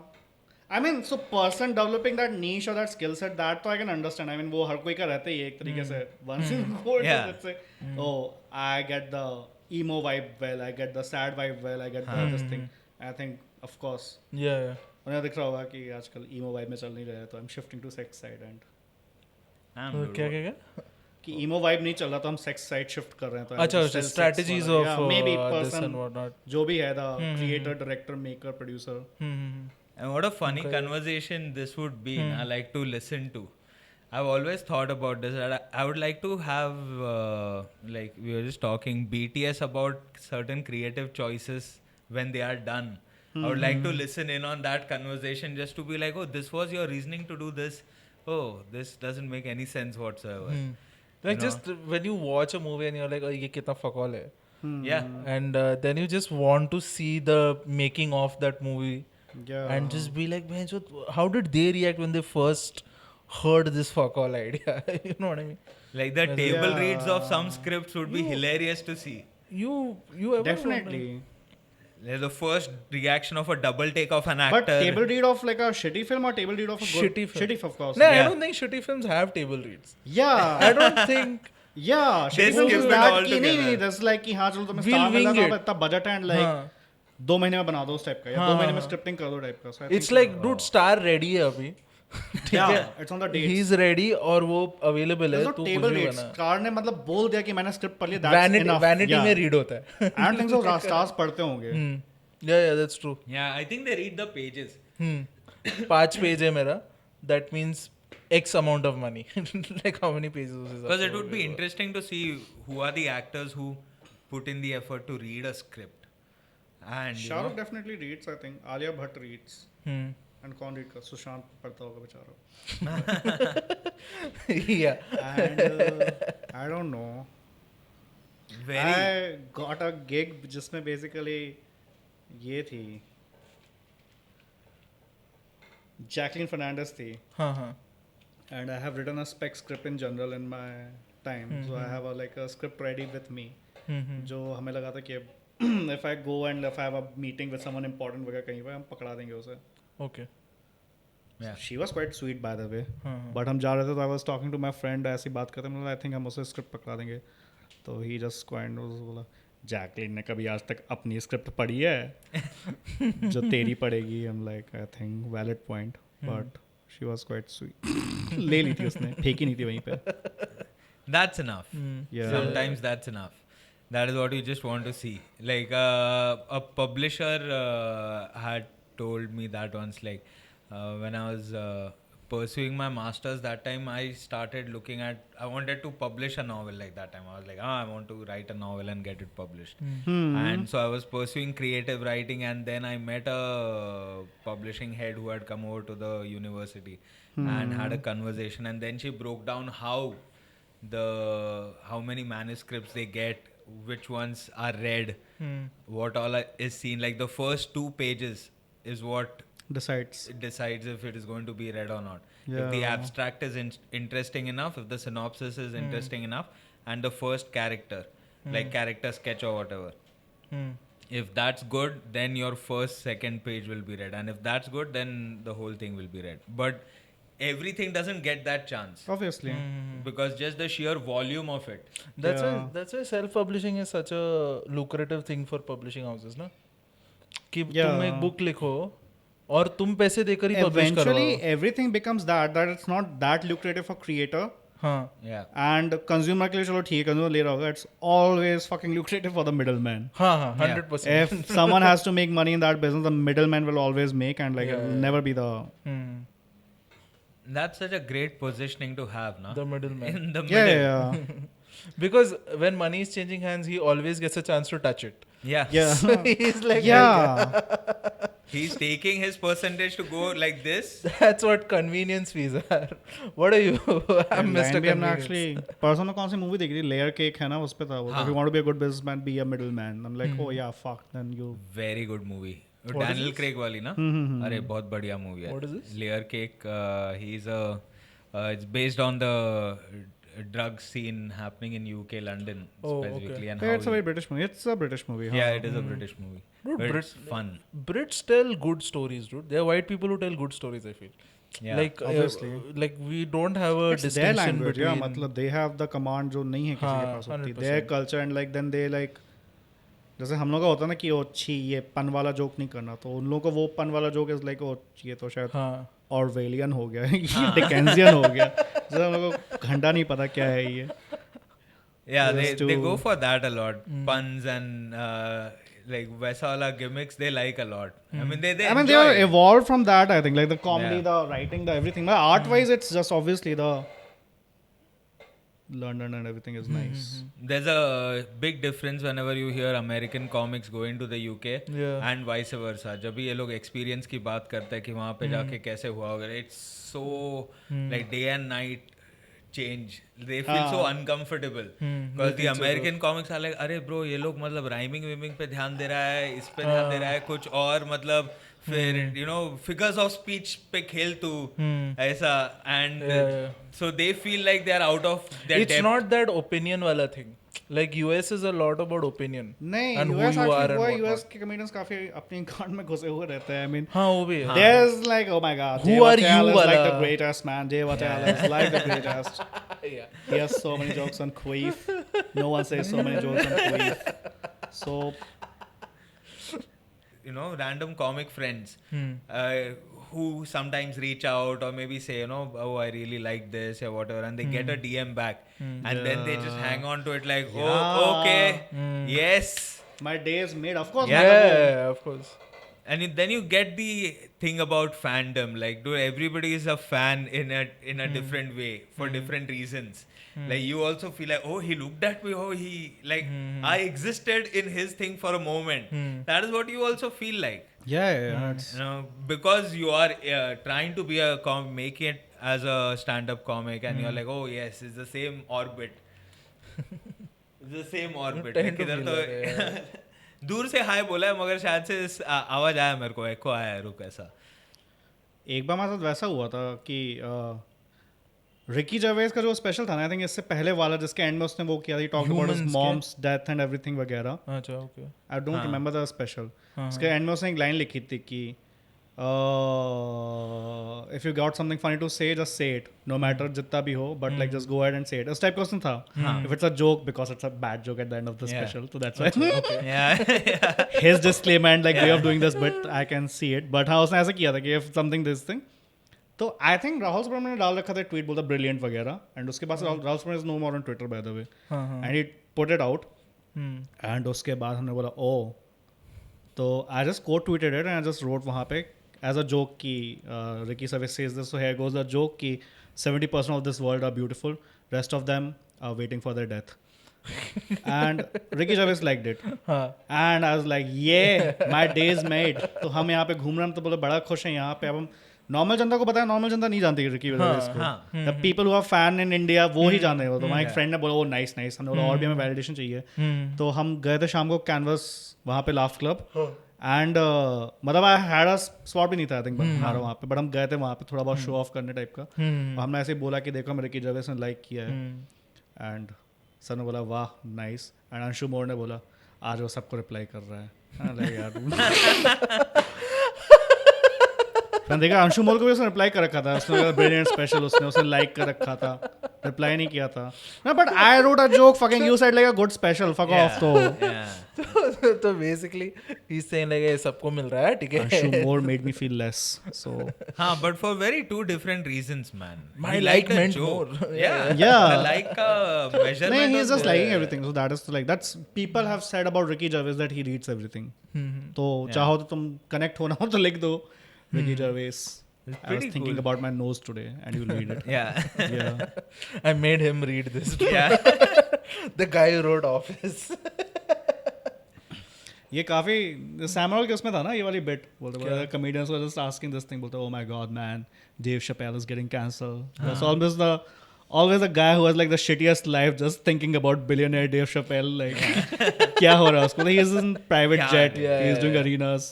Speaker 2: I mean, so person developing that niche or that skill set, that तो I can understand. I mean, वो हर कोई का रहता ही है एक तरीके से. Once you go into, let's say, oh, I get the emo vibe well, I get the sad vibe well, I get the this thing. I think, of course.
Speaker 3: Yeah.
Speaker 2: उन्हें दिख रहा होगा कि आजकल emo vibe में चल नहीं रहा है, तो I'm shifting to sex side and.
Speaker 3: क्या?
Speaker 2: कि emo vibe नहीं चल रहा तो हम sex side shift कर रहे हैं तो
Speaker 3: अच्छा strategies of
Speaker 2: maybe
Speaker 3: this
Speaker 2: person
Speaker 3: and whatnot.
Speaker 2: जो भी है the creator, director, maker, producer.
Speaker 1: And what a funny conversation this would be. I like to listen to. I've always thought about this. I would like to have, like we were just talking, BTS about certain creative choices when they are done. I would like to listen in on that conversation just to be like, oh, this was your reasoning to do this. Oh, this doesn't make any sense whatsoever.
Speaker 3: Like just when you watch a movie and you're like, oh, ye kitna fuck all hai.
Speaker 1: Yeah.
Speaker 3: And then you just want to see the making of that movie.
Speaker 2: Yeah.
Speaker 3: And just be like, man, how did they react when they first heard this fuck all idea? You know what I mean?
Speaker 1: Like the table reads of some scripts would be hilarious to see.
Speaker 3: You ever
Speaker 2: Definitely.
Speaker 1: Like the first reaction of a double take of an actor.
Speaker 2: But table read of like a shitty film or table read of a good
Speaker 3: Shitty film.
Speaker 2: Shitty, of course.
Speaker 3: No,
Speaker 1: Yeah.
Speaker 3: I don't think shitty films have table reads.
Speaker 2: Yeah.
Speaker 3: I don't think.
Speaker 2: Yeah.
Speaker 1: They
Speaker 2: Shitty films
Speaker 1: skip
Speaker 2: is
Speaker 1: it
Speaker 2: that
Speaker 1: all
Speaker 2: कि नहीं
Speaker 1: together.
Speaker 2: that's like कि हाँ चलो तुम्हें
Speaker 3: We'll
Speaker 2: star मिल
Speaker 3: wing
Speaker 2: रहा
Speaker 3: it.
Speaker 2: है इतना budget and like
Speaker 3: हाँ.
Speaker 2: 2 महीने में बना दो उस टाइप का या 2 महीने में scripting कर दो टाइप का. So I
Speaker 3: It's
Speaker 2: think,
Speaker 3: like, dude, star ready है अभी. ठीक
Speaker 2: yeah,
Speaker 3: है?
Speaker 2: it's on the dates.
Speaker 3: He's ready और वो available है.
Speaker 2: There's no
Speaker 3: तू
Speaker 2: table
Speaker 3: कुछ भी
Speaker 2: dates.
Speaker 3: बना.
Speaker 2: Star ने मतलब बोल दिया कि मैंने script पढ़ लिया. That's enough.
Speaker 3: Vanity
Speaker 2: Yeah.
Speaker 3: में read होता है.
Speaker 2: I don't think so. Stars पढ़ते होंगे.
Speaker 3: Yeah, that's true.
Speaker 1: Yeah, I think they read the pages.
Speaker 3: 5 page है मेरा. That means X amount of money. Like how many pages is that?
Speaker 1: Because it would be interesting to see who are the actors who put in the effort to read a script. And you
Speaker 2: Shahrukh
Speaker 1: know,
Speaker 2: definitely reads, I think. Alia Bhatt reads. And कौन read कर? सुशांत पढ़ता होगा बेचारा.
Speaker 3: Yeah.
Speaker 2: And I don't know.
Speaker 1: very.
Speaker 2: I got a gig जिसमें basically ये थी. Jacqueline Fernandez थी.
Speaker 3: हाँ.
Speaker 2: And I have written a spec script in general in my time. So I have like a script ready with me. जो हमें लगा था कि if I go and if I have a meeting with someone important वगैरह कहीं पर हम पकड़ा देंगे उसे.
Speaker 3: Okay.
Speaker 1: Yeah.
Speaker 2: She was quite sweet by the way. But हम जा रहे थे तो I was talking to my friend ऐसी बात करते हैं. I think हम उसे script पकड़ा देंगे. तो he just quite बोला जैकलिन ने कभी आज तक अपनी स्क्रिप्ट पढ़ी है जो तेरी पढ़ेगी. I'm like I think valid point. But she was quite sweet. ले ली थी उसने, फेंकी नहीं थी वहीं पे.
Speaker 1: That's enough.
Speaker 2: Yeah.
Speaker 1: Sometimes that's enough. That is what you just want to see. Like a publisher had told me that once. Like when I was pursuing my masters, that time I started looking at. I wanted to publish a novel. Like that time, I was like, I want to write a novel and get it published. And so I was pursuing creative writing, and then I met a publishing head who had come over to the university and had a conversation. And then she broke down how many manuscripts they get, which ones are read, what all is seen. Like the first 2 pages is what
Speaker 2: Decides.
Speaker 1: it decides if it is going to be read or not. If
Speaker 2: Yeah.
Speaker 1: the abstract is interesting enough, if the synopsis is interesting enough, and the first character, like character sketch or whatever, if that's good, then your first, second page will be read. And if that's good, then the whole thing will be read. But everything doesn't get that chance.
Speaker 2: Obviously.
Speaker 1: Because just the sheer volume of it.
Speaker 3: That's why self-publishing is such a lucrative thing for publishing houses, ना? कि
Speaker 2: Yeah.
Speaker 3: तुम एक book लिखो और तुम पैसे देकर ही publish करो.
Speaker 2: Eventually, everything becomes that it's not that lucrative for creator.
Speaker 3: हाँ.
Speaker 1: Yeah.
Speaker 2: And consumer के लिए चलो ठीक है, consumer ले रहा होगा. It's always fucking lucrative for the middleman.
Speaker 3: हाँ, 100%.
Speaker 2: If someone has to make money in that business, the middleman will always make, and like it will never be the.
Speaker 1: That's such a great positioning to have, na?
Speaker 3: The middleman.
Speaker 1: In the middle.
Speaker 2: Yeah.
Speaker 3: Because when money is changing hands, he always gets a chance to touch it.
Speaker 1: Yeah.
Speaker 2: Yeah.
Speaker 3: So he's like,
Speaker 2: Yeah.
Speaker 1: He's taking his percentage to go like this.
Speaker 3: That's what convenience fees are. What are you? I'm Mr.
Speaker 2: Line भी हमने
Speaker 3: Convenience.
Speaker 2: actually परसों में कौन सी movie देखी थी layer cake है ना उस पे था वो if you want to be a good businessman be a middleman I'm like oh yeah fuck then you
Speaker 1: Very good movie.
Speaker 3: What is
Speaker 1: Daniel
Speaker 3: this?
Speaker 1: Craig वाली ना? अरे बहुत बढ़िया मूवी है.
Speaker 3: What is this?
Speaker 1: Layer Cake. He's a. It's based on the drug scene happening in UK, London
Speaker 3: Oh,
Speaker 1: specifically,
Speaker 3: okay.
Speaker 1: and
Speaker 2: yeah,
Speaker 1: how.
Speaker 2: it's a very British movie it's a British movie
Speaker 1: Yeah, it is a British movie.
Speaker 3: Dude,
Speaker 1: But it's fun.
Speaker 3: Brits tell good stories, dude. They're white people who tell good stories, I feel.
Speaker 1: Yeah,
Speaker 3: like
Speaker 2: obviously.
Speaker 3: like we don't have a
Speaker 2: it's their
Speaker 3: distinction
Speaker 2: language
Speaker 3: between.
Speaker 2: yeah मतलब they have the command जो नहीं है किसी के
Speaker 3: हाँ,
Speaker 2: पास होती
Speaker 3: 100%.
Speaker 2: their culture and like then they like जैसे हम लोग का होता है ना कि ओ छी ये पन वाला जोक नहीं करना तो उन लोगों को वो पन वाला जोक इज लाइक ओ ये तो शायद
Speaker 3: हाँ.
Speaker 2: ऑरवेलियन हो गया ये डिकेंसियन हो गया जैसे हम लोग को घंटा नहीं पता क्या है ये
Speaker 1: Yeah,
Speaker 2: Just
Speaker 1: they go
Speaker 2: to-
Speaker 1: for that a lot. Puns and like वैसा वाला gimmicks they like a lot. I mean they
Speaker 2: I mean they
Speaker 1: enjoy
Speaker 2: are
Speaker 1: it.
Speaker 2: evolved from that I think like the comedy
Speaker 1: Yeah.
Speaker 2: the writing the everything but art wise it's just obviously the London and everything is nice
Speaker 1: There's a big difference whenever you hear American comics going to the UK
Speaker 3: Yeah.
Speaker 1: and vice versa. जब भी ये लोग experience की बात करते हैं कि वहाँ पे जाके कैसे हुआ होगा, it's so like day and night change. They feel so uncomfortable because the American comics are like, अरे bro ये लोग मतलब rhyming वीमिंग पे ध्यान दे रहा है, इस पे ध्यान दे रहा है, कुछ और मतलब फिर you know figures of speech पे खेल तू ऐसा and
Speaker 3: Yeah.
Speaker 1: so they feel like they are out of their
Speaker 3: It's
Speaker 1: depth.
Speaker 3: not that opinion wala thing. Like US is a lot about opinion.
Speaker 2: नहीं
Speaker 3: And who
Speaker 2: US
Speaker 3: you are
Speaker 2: actually
Speaker 3: and
Speaker 2: हुआ
Speaker 3: whatnot.
Speaker 2: US के comedians काफी अपनी गांड में घुसे हुए रहते हैं I mean
Speaker 3: हाँ वो भी है.
Speaker 2: there's like oh my god
Speaker 3: Who
Speaker 2: Jay
Speaker 3: are
Speaker 2: Vatel
Speaker 3: you
Speaker 2: is like
Speaker 3: wala?
Speaker 2: the greatest man Jay Vatel is like the greatest
Speaker 3: Yeah.
Speaker 2: he has so many jokes on queef no one says so many jokes on queef so
Speaker 1: you know random comic friends who sometimes reach out or maybe say you know oh I really like this or whatever and they get a DM back and then they just hang on to it like oh
Speaker 2: Yeah.
Speaker 1: okay yes
Speaker 2: my day is made of course
Speaker 3: Yeah, of course.
Speaker 1: and then you get the thing about fandom like dude everybody is a fan in a different way for different reasons like you also feel like oh he looked at me oh he like I existed in his thing for a moment that is what you also feel like
Speaker 2: yeah it's
Speaker 1: you know because you are trying to be a make it as a stand-up comic and you're like oh yes it's the same orbit it's the same orbit
Speaker 3: tend
Speaker 1: like
Speaker 3: to
Speaker 1: इधर
Speaker 3: feel that,
Speaker 1: तो दूर से हाय बोला है मगर शायद से आवाज आया मेरे को एको आया है रुक ऐसा
Speaker 2: एक बार मेरे साथ वैसा हुआ था कि रिकी जर्वेस का जो स्पेशल था ना आई थिंक इससे पहले वाला जिसके एंड में उसने वो किया था टॉक अबाउट हिज
Speaker 3: Humans के?
Speaker 2: मॉम्स डेथ एंड एवरीथिंग वगैरह
Speaker 3: अच्छा okay.
Speaker 2: I don't remember the special
Speaker 3: हाँ,
Speaker 2: उसके एंड में उसने एक लाइन लिखी थी कि if you got something funny to say just say it no matter जितना भी हो but like just go ahead and say it उस टाइप का उसने था if it's a joke because it's a bad joke at the end of the special तो that's why
Speaker 1: yeah
Speaker 2: his disclaimer and like way of doing this but I can see it but हाँ उसने ऐसा किया था कि if something this thing तो I think Rahul Subramaniam ने डाल रखा था ट्वीट बोलता ब्रिलियंट वगैरह एंड उसके पास Rahul Subramanian is no more on Twitter by the way and he put it out and उसके बाद हमने बोला ओ तो I just quote tweeted it and I just wrote वहाँ पे एज अ जोक की Ricky Gervais says this so here goes the joke की 70% of this world are beautiful rest of them are waiting for their death and Ricky Gervais liked it and I was like yeah my day is made तो हम यहाँ पे घूम रहे हैं तो बोले बड़ा खुश हैं यहाँ पे अब हम नॉर्मल जनता को पता है नॉर्मल जनता नहीं जानती रिकी जर्वेस को the people who are fan in India वो ही जानते हैं तो वहाँ एक फ्रेंड ने बोला ओ नाइस नाइस हमने बोला और भी हमें वैलिडेशन चाहिए तो हम गए थे शाम को कैनवस वहाँ पे लाफ क्लब एंड मतलब आई हैड अ स्पॉट भी नहीं था आई थिंक हमारा वहाँ पे बट हम गए थे वहाँ पे थोड़ा बहुत शो ऑफ करने टाइप का हमने ऐसे ही बोला कि देखो मेरे रिकी जर्वेस ने लाइक किया है एंड सर ने बोला वाह नाइस एंड अंशु मोर ने बोला आज वो सबको रिप्लाई कर रहा है यार मैंने देखा अंशु मोर को भी उसने रिप्लाई कर रखा था उसने ब्रिलियंट स्पेशल उसने लाइक कर रखा था रिप्लाई नहीं किया था ना but I wrote a joke fucking you said like a good special fuck off तो
Speaker 3: तो basically he's saying like ये सबको मिल रहा है ठीक है
Speaker 2: Anshu more made me feel less so
Speaker 1: हाँ but for very two different reasons man
Speaker 3: My
Speaker 1: He
Speaker 3: like
Speaker 1: liked the
Speaker 3: meant
Speaker 1: joke.
Speaker 3: more.
Speaker 1: yeah
Speaker 2: Yeah.
Speaker 1: the like का measurement
Speaker 2: नहीं he
Speaker 1: was
Speaker 2: is just
Speaker 1: there.
Speaker 2: liking everything so that is like that's people have said about Ricky Gervais that he reads everything तो चाहो तो तुम connect होना हो तो लिख दो Ricky Gervais I was
Speaker 1: pretty
Speaker 2: thinking
Speaker 1: cool.
Speaker 2: about my nose today and you read it
Speaker 1: yeah
Speaker 2: yeah
Speaker 3: I made him read this
Speaker 1: yeah
Speaker 3: the guy who wrote Office
Speaker 2: ये काफी सैमुअल के उसमें था ना ये वाली बिट बोलते comedians were just asking this thing बोलते oh my god man Dave Chappelle is getting cancelled. That's always the guy who has like the shittiest life just thinking about billionaire Dave Chappelle like क्या हो रहा है उसको, he is in private jet, he is doing arenas.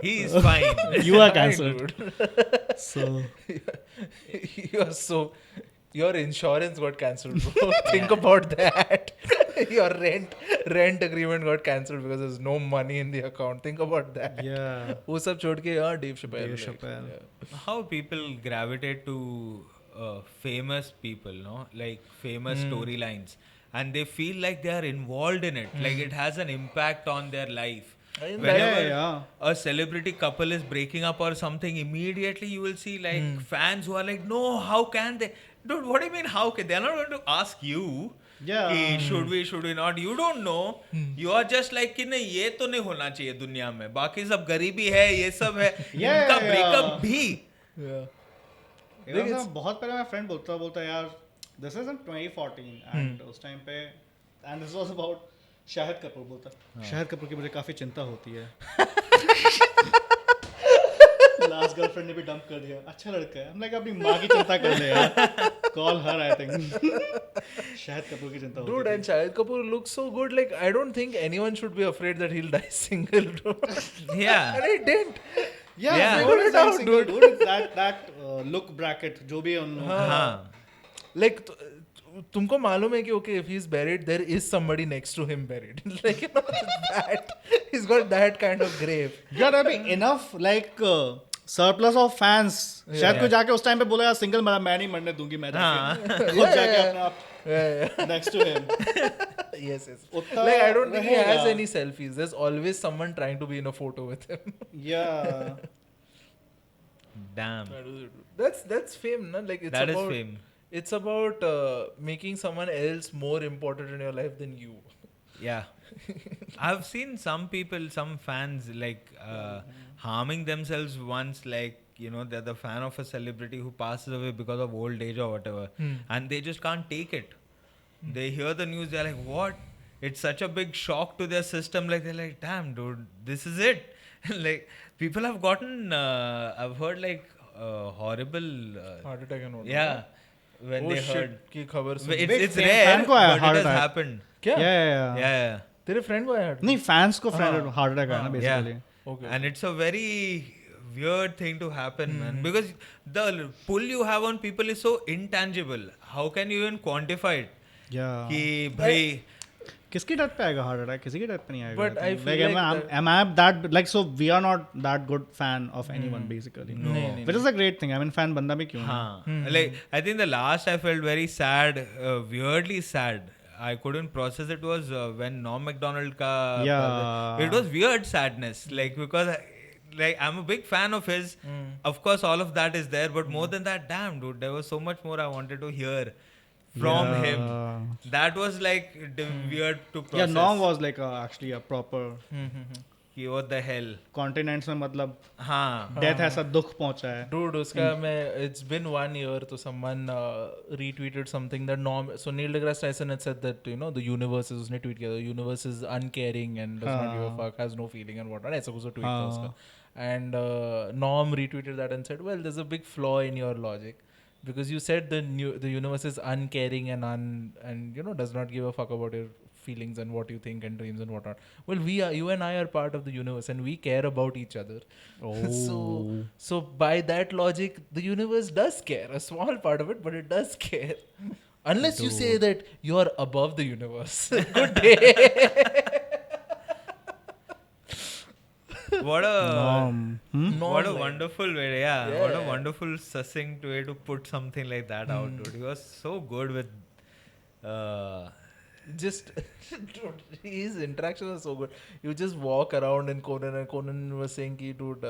Speaker 1: He is fine.
Speaker 2: You are cancelled. So
Speaker 3: your insurance got cancelled, bro. Think about that. Your rent agreement got cancelled because there's no money in the account. Think about that.
Speaker 2: yeah,
Speaker 3: वो सब छोड़ के यार Dave Chappelle.
Speaker 2: Dave Chappelle.
Speaker 1: How people gravitate to famous people, no? Like famous storylines, and they feel like they are involved in it. Like it has an impact on their life. Whenever a celebrity couple is breaking up or something, immediately you will see like fans who are like, no, how can they? Dude, what do you mean how can? They're not going to ask you.
Speaker 2: Yeah.
Speaker 1: कि should we not? You don't know. You are just like कि नहीं ये तो नहीं होना चाहिए दुनिया में. बाकी सब गरीबी है, ये सब है. उनका breakup भी.
Speaker 3: Yeah.
Speaker 2: बहुत पहले मेरा फ्रेंड बोलता यार this is in 2014 and उस टाइम पे and this was about Shahid Kapoor बोलता शाहिद कपूर की मुझे काफी चिंता होती है. लास्ट गर्लफ्रेंड ने भी डंप कर दिया, अच्छा लड़का है. हम लाइक अपनी माँ की चिंता कर ले यार. Call her I think. Shahid Kapoor की चिंता होती है.
Speaker 3: Dude, and Shahid Kapoor looks so good. Like, I don't think anyone should be afraid that he'll die single.
Speaker 1: Yeah.
Speaker 3: And he didn't.
Speaker 2: Yeah,
Speaker 3: figure it out,
Speaker 2: dude. That look bracket जो भी उन
Speaker 1: हाँ.
Speaker 3: Like, तुमको मालूम है कि okay, if he's buried, there is somebody next to him buried. Like, you know, that he's got that kind of grave.
Speaker 2: Yeah, there be enough like surplus of fans. शायद कोई जाके उस टाइम पे बोला यार सिंगल मरा मैं नहीं मरने दूंगी मैं जाके खुद जाके अपने आप next to him.
Speaker 3: Yes. Like, I don't think he has any selfies. There's always someone trying to be in a photo with him.
Speaker 2: Yeah.
Speaker 1: Damn.
Speaker 3: That's fame, no? Like,
Speaker 1: That is fame.
Speaker 3: It's about making someone else more important in your life than you.
Speaker 1: Yeah. I've seen some people, some fans like harming themselves once, like, you know, they're the fan of a celebrity who passes away because of old age or whatever. And they just can't take it. They hear the news, they're like, what? It's such a big shock to their system. Like, they're like, damn, dude, this is it. Like, people have gotten, I've heard like horrible...
Speaker 3: Heart attack and all.
Speaker 1: Yeah. When
Speaker 3: Oh
Speaker 1: they
Speaker 3: shit,
Speaker 1: heard.
Speaker 3: की खबर सुन.
Speaker 1: It's
Speaker 2: fan
Speaker 1: rare,
Speaker 2: को आया
Speaker 1: but
Speaker 2: heart
Speaker 1: it has
Speaker 2: attack.
Speaker 1: happened.
Speaker 3: क्या?
Speaker 2: Yeah.
Speaker 3: तेरे friend को आया?
Speaker 2: नहीं fans को friend heart attack आया ना basically.
Speaker 3: Okay.
Speaker 1: And it's a very weird thing to happen, man. Because the pull you have on people is so intangible. How can you even quantify it?
Speaker 2: Yeah.
Speaker 1: कि भाई
Speaker 2: किसकी death पे आएगा heart attack, किसी की death पे नहीं आएगा.
Speaker 3: But I feel like
Speaker 2: am I that like so we are not that good fan of anyone basically.
Speaker 1: No.
Speaker 2: Which is a great thing. I mean fan बंदा भी क्यों है.
Speaker 1: हाँ. Like I think the last I felt very sad, weirdly sad. I couldn't process it was when Norm Macdonald ka.
Speaker 2: Yeah.
Speaker 1: It was weird sadness, like because like I'm a big fan of his. Of course, all of that is there, but more than that, damn dude, there was so much more I wanted to hear from him. That was like weird to process.
Speaker 2: Yeah, Norm was like actually a proper.
Speaker 1: कि what the hell.
Speaker 2: Continents में मतलब
Speaker 1: हाँ.
Speaker 2: death ऐसा दुख पहुंचा है.
Speaker 3: Dude, उसका मैं it's been 1 year तो someone retweeted something that Norm. So Neil deGrasse Tyson had said that, you know, the universe is, उसने tweet किया, the universe is uncaring and does not give a fuck, has no feeling and whatnot. ऐसा कुछ तो tweet था उसका. And Norm retweeted that and said, well, there's a big flaw in your logic. Because you said the universe is uncaring and you know does not give a fuck about your feelings and what you think and dreams and whatnot. Well, you and I are part of the universe and we care about each other.
Speaker 2: Oh.
Speaker 3: So by that logic, the universe does care. A small part of it, but it does care. Unless you say that you are above the universe. Good day.
Speaker 1: What a what a
Speaker 3: like,
Speaker 1: wonderful way, yeah. What a wonderful succinct way to put something like that out, dude. He was so good with
Speaker 3: just dude, his interactions are so good. You just walk around in Conan and Conan was saying ki dude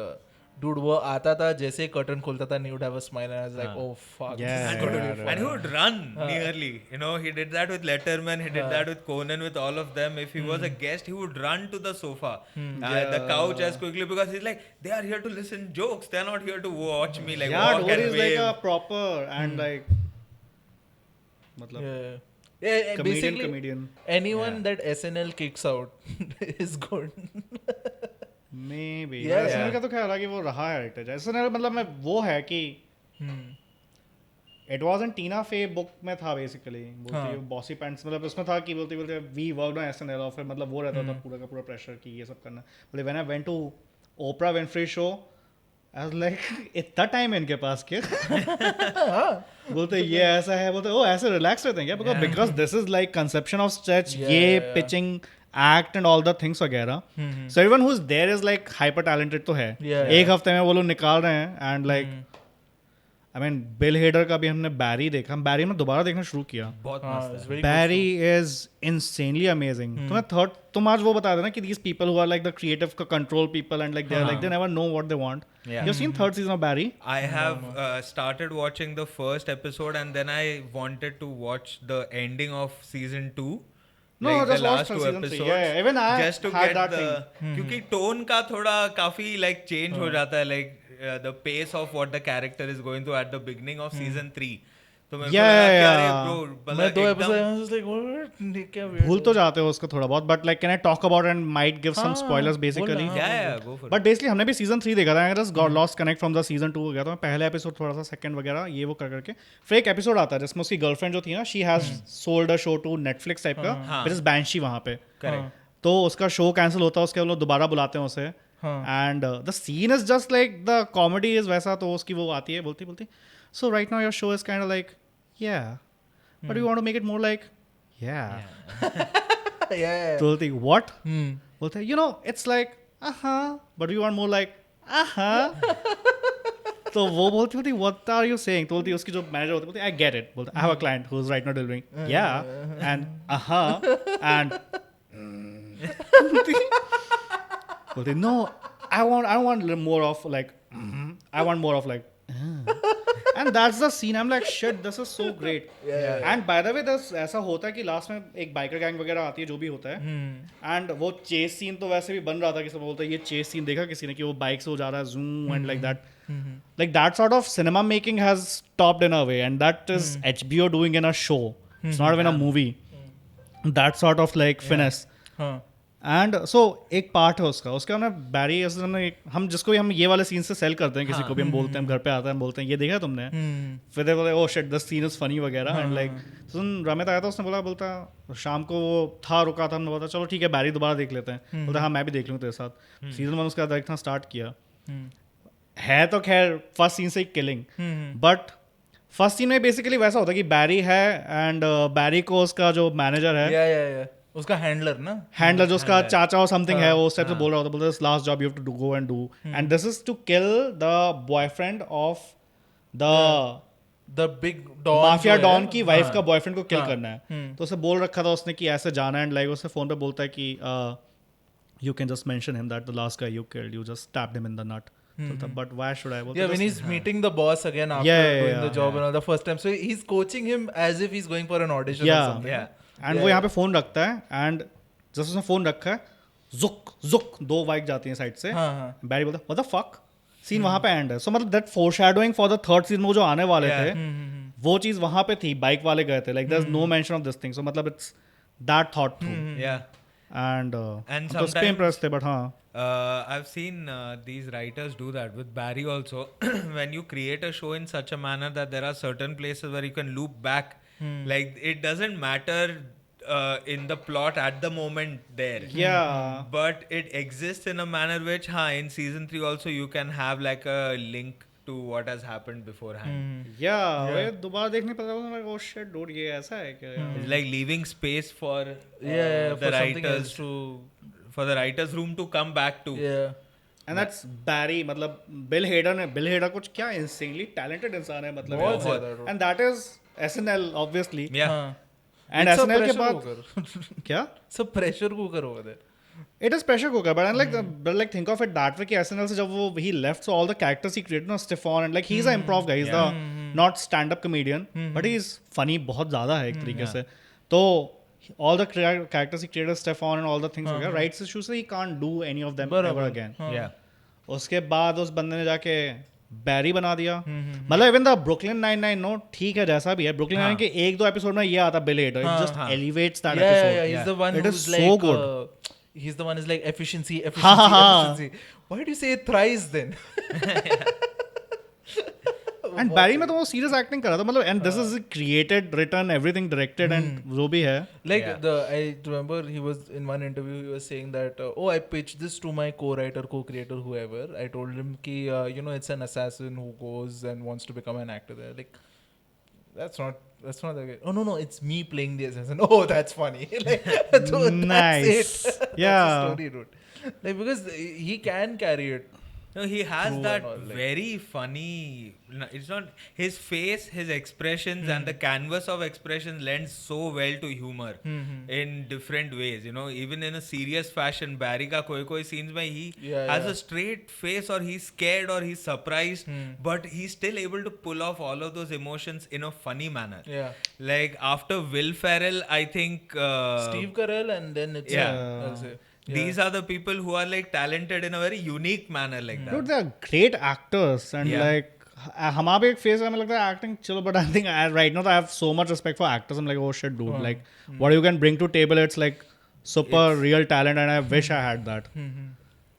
Speaker 3: वो आता था जैसे curtain खुलता था and he would have a smile and I was like oh fuck
Speaker 2: Yeah,
Speaker 3: this is gonna be fun.
Speaker 1: and he would run nearly. You know, he did that with Letterman, he did that with Conan, with all of them. If he was a guest, he would run to the sofa, the couch as quickly because he's like, they are here to listen jokes. They are not here to watch me like
Speaker 2: Yeah,
Speaker 1: walk
Speaker 2: dude
Speaker 1: and
Speaker 2: is
Speaker 1: wave.
Speaker 2: like a proper and like मतलब
Speaker 3: Yeah. Basically, anyone that SNL kicks out is good.
Speaker 2: Maybe
Speaker 3: Yeah,
Speaker 2: SNL
Speaker 1: yeah.
Speaker 2: का तो ख्याल है कि वो रहा है heritage. SNL मतलब मैं वो है कि इट वाज इन टीना फे बुक में था बेसिकली, बोलती है बॉसी पैंट्स, मतलब उसमें था कि बोलते बोलते वी वर्कड ऑन एसएनएल और फिर मतलब वो रहता था पूरा का पूरा प्रेशर कि ये सब करना. मतलब when I went to Oprah Winfrey show I was like इतना टाइम है इनके पास क्या? बोलते ये ऐसा है, बोलते ओ ऐसे रिलैक्स रहते हैं क्या? Because this is like conception of stretch, ये pitching act and all the things वगैरह. So everyone who is there is like hyper talented तो है. एक हफ्ते में वो लोग निकाल रहे हैं and like I mean bill header का भी हमने बैरी देखा. हम बैरी में दोबारा देखना शुरू किया.
Speaker 1: बहुत मस्त है.
Speaker 2: बैरी इज इंसेनली अमेजिंग. तुम आज वो बता देना कि these people who are like the creative control people and like they never know what they want.
Speaker 1: Yeah.
Speaker 2: You've seen third season of Barry?
Speaker 1: I have started watching the first episode and then I wanted to watch the ending of season 2.
Speaker 2: No,
Speaker 1: like
Speaker 2: just
Speaker 1: the
Speaker 2: watch
Speaker 1: last
Speaker 2: the
Speaker 1: 2
Speaker 2: season 3.
Speaker 1: episodes.
Speaker 2: Yeah, even I
Speaker 1: just to
Speaker 2: had
Speaker 1: get
Speaker 2: that
Speaker 1: the
Speaker 2: thing.
Speaker 1: क्योंकि tone का थोड़ा काफी like change हो जाता है, like the pace of what the character is going through at the beginning of season 3. तो मेरे को लगा कि अरे bro,
Speaker 3: मैं 2
Speaker 1: एकदम-
Speaker 3: episodes like what क्या weird
Speaker 2: भूल तो जाते हो उसको थोड़ा बहुत, but like can I talk about and might give some spoilers basically?
Speaker 1: yeah, go for it.
Speaker 2: But basically हमने भी सीजन 3 देखा था. I just got lost connect from the season 2 हो गया था. मैं पहले एपिसोड थोड़ा सा सेकंड वगैरह ये वो कर करके फिर एक एपिसोड आता है जिसमें उसकी गर्लफ्रेंड जो थी ना, she has sold a show to Netflix type का व्हिच इज बैंशी वहां पे.
Speaker 1: Correct.
Speaker 2: तो उसका शो कैंसिल होता है, उसके वो लोग दोबारा बुलाते हैं उसे and the scene is just like the comedy is वैसा. तो उसकी वो आती है बोलती बोलती so right now your show is kind of like yeah but you want to make it more like yeah.
Speaker 3: yeah.
Speaker 2: तो बोलती व्हाट? बोलते you know it's like but you want more like तो वो बोलती होती व्हाट आर यू सेइंग. तो बोलती उसकी जो मैनेजर होती बोलती आई गेट इट. बोलते I have a client who is right now delivering yeah and and बोलती no I want more of like I want more of like and that's the scene. I'm like shit, this is so great. And by the way this ऐसा होता है कि last में एक biker gang वगैरह आती है जो भी होता है एंड वो चेस सीन तो वैसे भी बन रहा था कि सब बोलता है ये चेस सीन देखा किसी ने कि वो बाइक से हो जा रहा है zoom and like that sort of cinema making has stopped in a way and that is HBO doing in a show. It's not even a movie. That sort of like finesse. And so एक part है उसका, उसके हमने बैरी हम जिसको भी हम ये वाले सीन से सेल करते हैं किसी को भी, हम बोलते हैं, हम घर पे आते हैं, हम बोलते हैं ये देखा तुमने, फिर दे बोले oh shit this scene is funny वगैरह एंड लाइक सुन रमित आया था, उसने बोलता शाम को वो था रुका था, हमने बोला चलो ठीक है बैरी दोबारा देख लेते हैं, बोलता हाँ मैं भी देख लूँ तेरे साथ. सीजन 1 उसका देखना स्टार्ट किया है तो खैर फर्स्ट सीन से ही किलिंग, बट फर्स्ट सीन में बेसिकली वैसा होता है कि बैरी है एंड बैरी को उसका जो मैनेजर है
Speaker 3: उसका हैंडलर जो उसका चाचा और समथिंग है वो उस टाइप से बोल रहा होता है, बोलता है last job you have to go and do and this is to kill the boyfriend of the big don,
Speaker 2: mafia don की वाइफ का बॉयफ्रेंड को किल करना है. तो उसे बोल रखा था उसने कि ऐसे जाना एंड लाइक उसे फोन पे बोलता है कि you can just mention him that the last guy you killed you just stabbed him in the nut. But why should I?
Speaker 3: Yeah, when he's meeting the boss again after doing the job and all the first time, so he's coaching him as if he's going for an audition or something.
Speaker 2: And वो यहाँ पे phone रखता है and just उसने phone रखा है जुक जुक 2 bike जाती हैं साइड से, बैरी बोलता व्हाट द फक, सीन वहाँ पे एंड है. सो मतलब that foreshadowing for the third season वो जो आने वाले थे वो चीज वहाँ पे थी, बाइक वाले गए थे, like there is no mention of this thing. So मतलब it's that thought through and तो उस पे इम्प्रेस थे. बट हाँ
Speaker 1: I've seen these writers do that with Barry also. When you create a show in such a manner that there are certain places where you can loop back, like it doesn't matter in the plot at the moment there, but it exists in a manner which in season 3 also you can have like a link to what has happened beforehand.
Speaker 2: दोबारा देखने पता like oh shit dude ये ऐसा है क्या.
Speaker 1: It's like leaving space for
Speaker 3: for
Speaker 1: the
Speaker 3: something else
Speaker 1: writers for the writers room to come back to.
Speaker 2: And that's Barry. मतलब bill header कुछ क्या insanely talented इंसान है मतलब
Speaker 3: बहुत ज़्यादा.
Speaker 2: and that is SNL obviously.
Speaker 3: And
Speaker 2: SNL के बाद क्या
Speaker 3: सब pressure cooker over there.
Speaker 2: It is pressure cooker, but like think of it that way कि SNL से जब वो he left, so all the characters he created, Stefan and like he's an improv guy, he's the not stand-up comedian, but he's funny बहुत ज़्यादा है एक तरीके से. तो all the characters he created, Stefan and all the things वगैरह, rights issues से he can't do any of them ever again.
Speaker 1: Yeah.
Speaker 2: उसके बाद उस बंदे ने जाके बैरी बना दिया. मतलब इवन द ब्रुकलिन 99 नो ठीक है जैसा भी है, ब्रुकलिन 99 के एक दो एपिसोड में ये आता bill header, it just elevates that episode.
Speaker 3: He's the one
Speaker 2: It
Speaker 3: who's
Speaker 2: is
Speaker 3: like
Speaker 2: so good.
Speaker 3: He's the one who's like efficiency.
Speaker 2: हाँ.
Speaker 3: Why do you say it thrice then?
Speaker 2: And Barry में तो वो serious acting कर रहा था मतलब, and this is created, written, everything directed and जो भी है.
Speaker 3: Like I remember he was in one interview he was saying that oh I pitched this to my co-writer, co-creator, whoever. I told him ki you know it's an assassin who goes and wants to become an actor. They're like that's not the guy. Oh no it's me playing the assassin. Oh that's funny. Like dude,
Speaker 2: Nice.
Speaker 3: that's it.
Speaker 2: Yeah.
Speaker 3: That's the story, dude. Like because he can carry it.
Speaker 1: No, he has
Speaker 3: True
Speaker 1: that
Speaker 3: and all, like-
Speaker 1: very funny. It's not his face, his expressions, and the canvas of expressions lends so well to humor in different ways. You know, even in a serious fashion, Barry ka koi scenes mein he has a straight face, or he's scared, or he's surprised, but he's still able to pull off all of those emotions in a funny manner.
Speaker 3: Yeah.
Speaker 1: Like after Will Ferrell, I think
Speaker 3: Steve Carell and then it's I'll say.
Speaker 1: these are the people who are like talented in a very unique manner like that.
Speaker 2: Dude, they are great actors and like हमारा भी एक phase है, हमें लगता है acting चलो, but I think right now I have so much respect for actors. I am like oh shit dude, like what you can bring to table, it's like super real talent, and I wish I had that.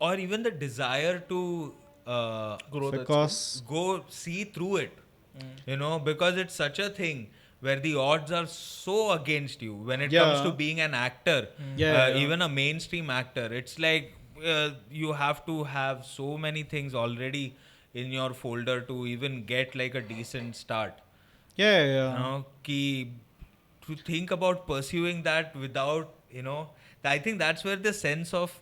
Speaker 1: Or even the desire to
Speaker 3: Grow that
Speaker 2: Because
Speaker 1: go see through it, you know, because it's such a thing where the odds are so against you when it comes to being an actor, even a mainstream actor. It's like you have to have so many things already in your folder to even get like a decent start.
Speaker 2: yeah.
Speaker 1: You know, to think about pursuing that without, you know, I think that's where the sense of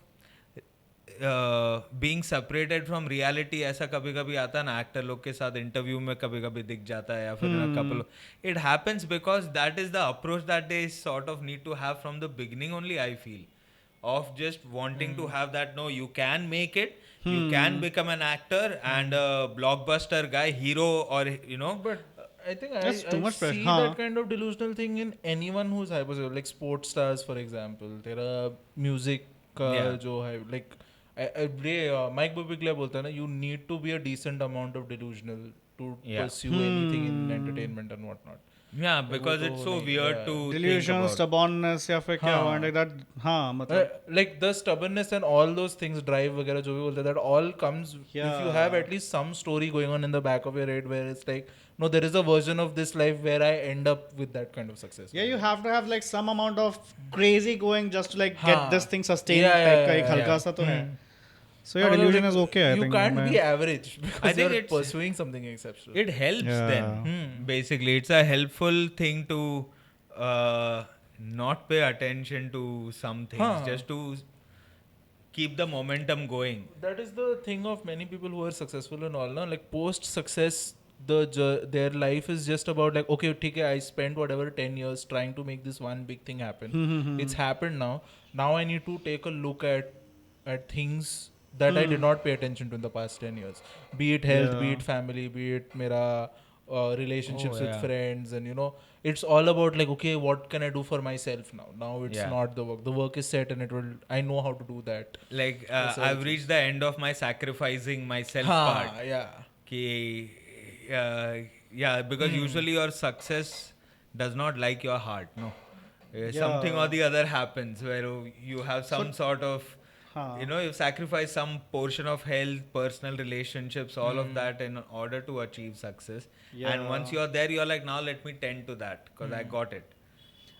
Speaker 1: being separated from reality ऐसा कभी कभी आता है ना, actor लोग के साथ interview में कभी कभी दिख जाता है, या फिर couple, it happens because that is the approach that they sort of need to have from the beginning only, I feel, of just wanting to have that, no, you can make it, you can become an actor and a blockbuster guy, hero, or you know.
Speaker 3: But I think
Speaker 2: That's too
Speaker 3: I
Speaker 2: much pressure.
Speaker 3: see
Speaker 2: हाँ.
Speaker 3: that kind of delusional thing in anyone who's hyper, like sports stars for example. तेरा music का जो है, like Mike Birbiglia बोलता है ना, you need to be a decent amount of delusional to pursue anything in entertainment and whatnot.
Speaker 1: Yeah, because it's so weird to
Speaker 2: delusion,
Speaker 1: think about.
Speaker 2: stubbornness या फिर क्या हुआ like that. हाँ मतलब
Speaker 3: Like the stubbornness and all those things, drive वगैरह जो भी बोलते हैं, that all comes if you have at least some story going on in the back of your head where it's like, no, there is a version of this life where I end up with that kind of success.
Speaker 2: Yeah, you have to have like some amount of crazy going just to like get this thing sustained.
Speaker 3: Yeah,
Speaker 2: type का एक हल्का सा तो है. So yeah, delusion is okay. I
Speaker 3: you
Speaker 2: think
Speaker 3: can't be average because
Speaker 1: I think
Speaker 3: you're
Speaker 1: it's
Speaker 3: pursuing something exceptional.
Speaker 1: It helps then. Basically, it's a helpful thing to not pay attention to some things, just to keep the momentum going.
Speaker 3: That is the thing of many people who are successful and all. No? Like post success, their life is just about like, okay, okay, I spent whatever 10 years trying to make this one big thing happen. It's happened now. Now I need to take a look at things that I did not pay attention to in the past 10 years. Be it health, be it family, be it mera relationships with friends, and you know, it's all about like, okay, what can I do for myself now? Now it's not the work. The work is set and I know how to do that.
Speaker 1: Like I've reached the end of my sacrificing myself part. Because usually your success does not like your heart, no. Something or the other happens where you have some sort of, you know, you sacrifice some portion of health, personal relationships, all of that in order to achieve success. And once you're there, you're like, now let me tend to that because I got it.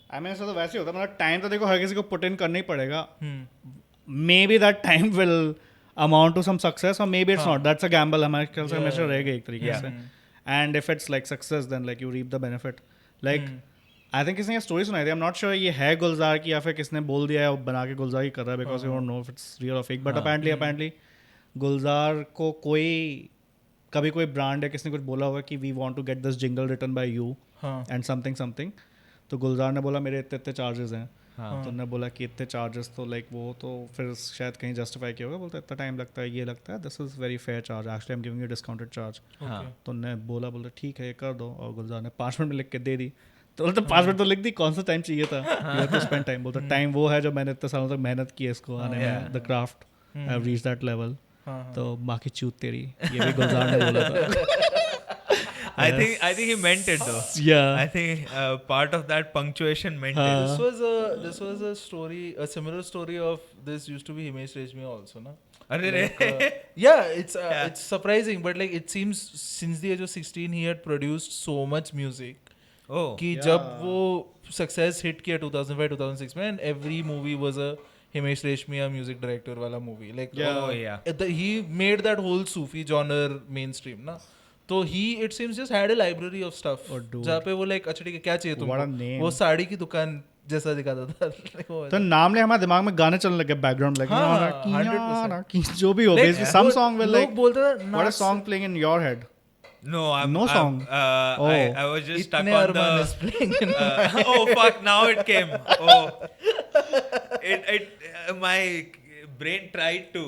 Speaker 2: I mean, ऐसा तो वैसे ही होता है, मतलब time तो देखो हर किसी को पुट इन करना ही पड़ेगा. Maybe that time will amount to some success, or maybe it's not. That's a gamble. हमारे ख्याल से हमेशा रहेगा एक तरीके से. And if it's like success, then like you reap the benefit. Like I think किसने ये स्टोरी सुनाई थी. I'm not sure ये है गुलजार की या फिर किसने बोल दिया है बना के गुलजार ही कर रहा है, because you don't know if it's real or fake. But apparently गुलजार को कभी कोई ब्रांड है किसने कुछ बोला होगा कि we want to get this jingle written by you and something. तो गुलजार ने बोला मेरे इतने चार्जेस हैं. तो उन्होंने बोला कि इतने चार्जेस तो लाइक वो तो फिर शायद कहीं जस्टिफाई किया होगा, बोलता इतना टाइम लगता है, ये लगता है, this is very fair charge, actually I am giving you discounted charge. तो उन्होंने बोला ठीक है ये कर दो, और गुलजार ने 5 मिनट में लिख के दे दी. तो बोलते 5 मिनट तो लिख दी, कौन सा टाइम चाहिए था, तो स्पेंड टाइम. बोलता टाइम वो है जो मैंने इतने सालों तक मेहनत की है इसको आने में, the craft, I have reached that level. तो बाकी चूत तेरी, ये भी गुलजार ने बोला था.
Speaker 1: I think he meant it though.
Speaker 2: Yeah.
Speaker 1: I think part of that punctuation meant it.
Speaker 3: This was a story, a similar story of this used to be Himesh Reshammiya also, na?
Speaker 1: Arre
Speaker 3: Like,
Speaker 1: re.
Speaker 3: yeah, it's surprising, but like it seems since the age of 16 he had produced so much music
Speaker 1: Oh.
Speaker 3: कि जब वो success hit किया 2005-2006 में, and every movie was a Himesh Reshammiya music director वाला movie. Like
Speaker 1: Oh yeah.
Speaker 3: he made that whole Sufi genre mainstream, ना? तो he it seems just had a library of stuff जहाँ पे वो like अच्छा ठीक है क्या चाहिए तुमको, वो साड़ी की दुकान जैसा दिखाता था.
Speaker 2: तो नाम ले हमारे दिमाग में गाने चलने लगे बैकग्राउंड लाइक 100% जो भी हो, basically some song will like what a song playing in your head.
Speaker 1: No,
Speaker 2: No song.
Speaker 1: I was just stuck
Speaker 3: Itne
Speaker 1: on
Speaker 3: Arman is
Speaker 1: the.
Speaker 3: playing in my
Speaker 1: Oh fuck! Now it came. Oh, my brain tried to.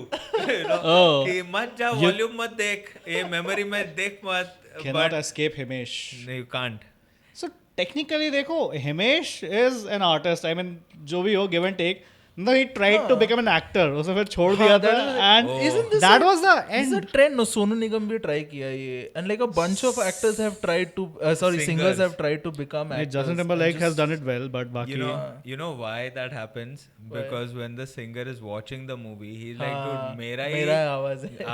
Speaker 1: You know.
Speaker 2: Oh.
Speaker 1: कि मत जा volume मत देख, ये memory में देख मत.
Speaker 2: Cannot escape Himesh.
Speaker 1: No, you can't.
Speaker 2: So technically देखो, Himesh is an artist. I mean जो भी हो, give and take. No, he tried to become an actor. उसे फिर छोड़ दिया था, and that was the end.
Speaker 3: It's a trend. No, Sonu Nigam भी try किया ये, and like a bunch of actors have tried to, singers have tried to become actors.
Speaker 2: Justin Timberlake has done it well, but बाकी
Speaker 1: You know why that happens? Because when the singer is watching the movie, he's like, dude, मेरा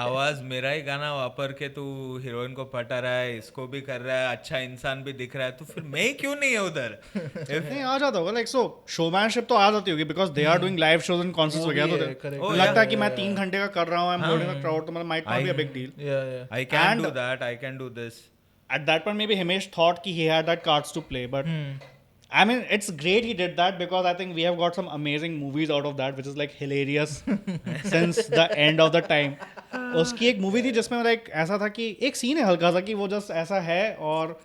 Speaker 1: आवाज मेरा ही गाना वापर के तू heroine को पटा रहा है, इसको भी कर रहा है, अच्छा इंसान भी दिख रहा है, तो फिर मैं क्यों नहीं है उधर?
Speaker 2: नहीं आ जाता होगा, like so showmanship तो आ जाती होगी because they are doing live shows and concerts वगैरह, तो लगता है कि मैं 3 घंटे का कर रहा हूँ, I'm holding a crowd, तो मतलब might not be a big deal.
Speaker 3: Yeah.
Speaker 1: I can do that, I can do this.
Speaker 2: At that point maybe Himesh thought कि he had that cards to play, but I mean it's great he did that because I think we have got some amazing movies out of that which is like hilarious since the end of the time. उसकी एक movie थी जिसमें like ऐसा था कि एक scene है हल्का सा कि वो just ऐसा है और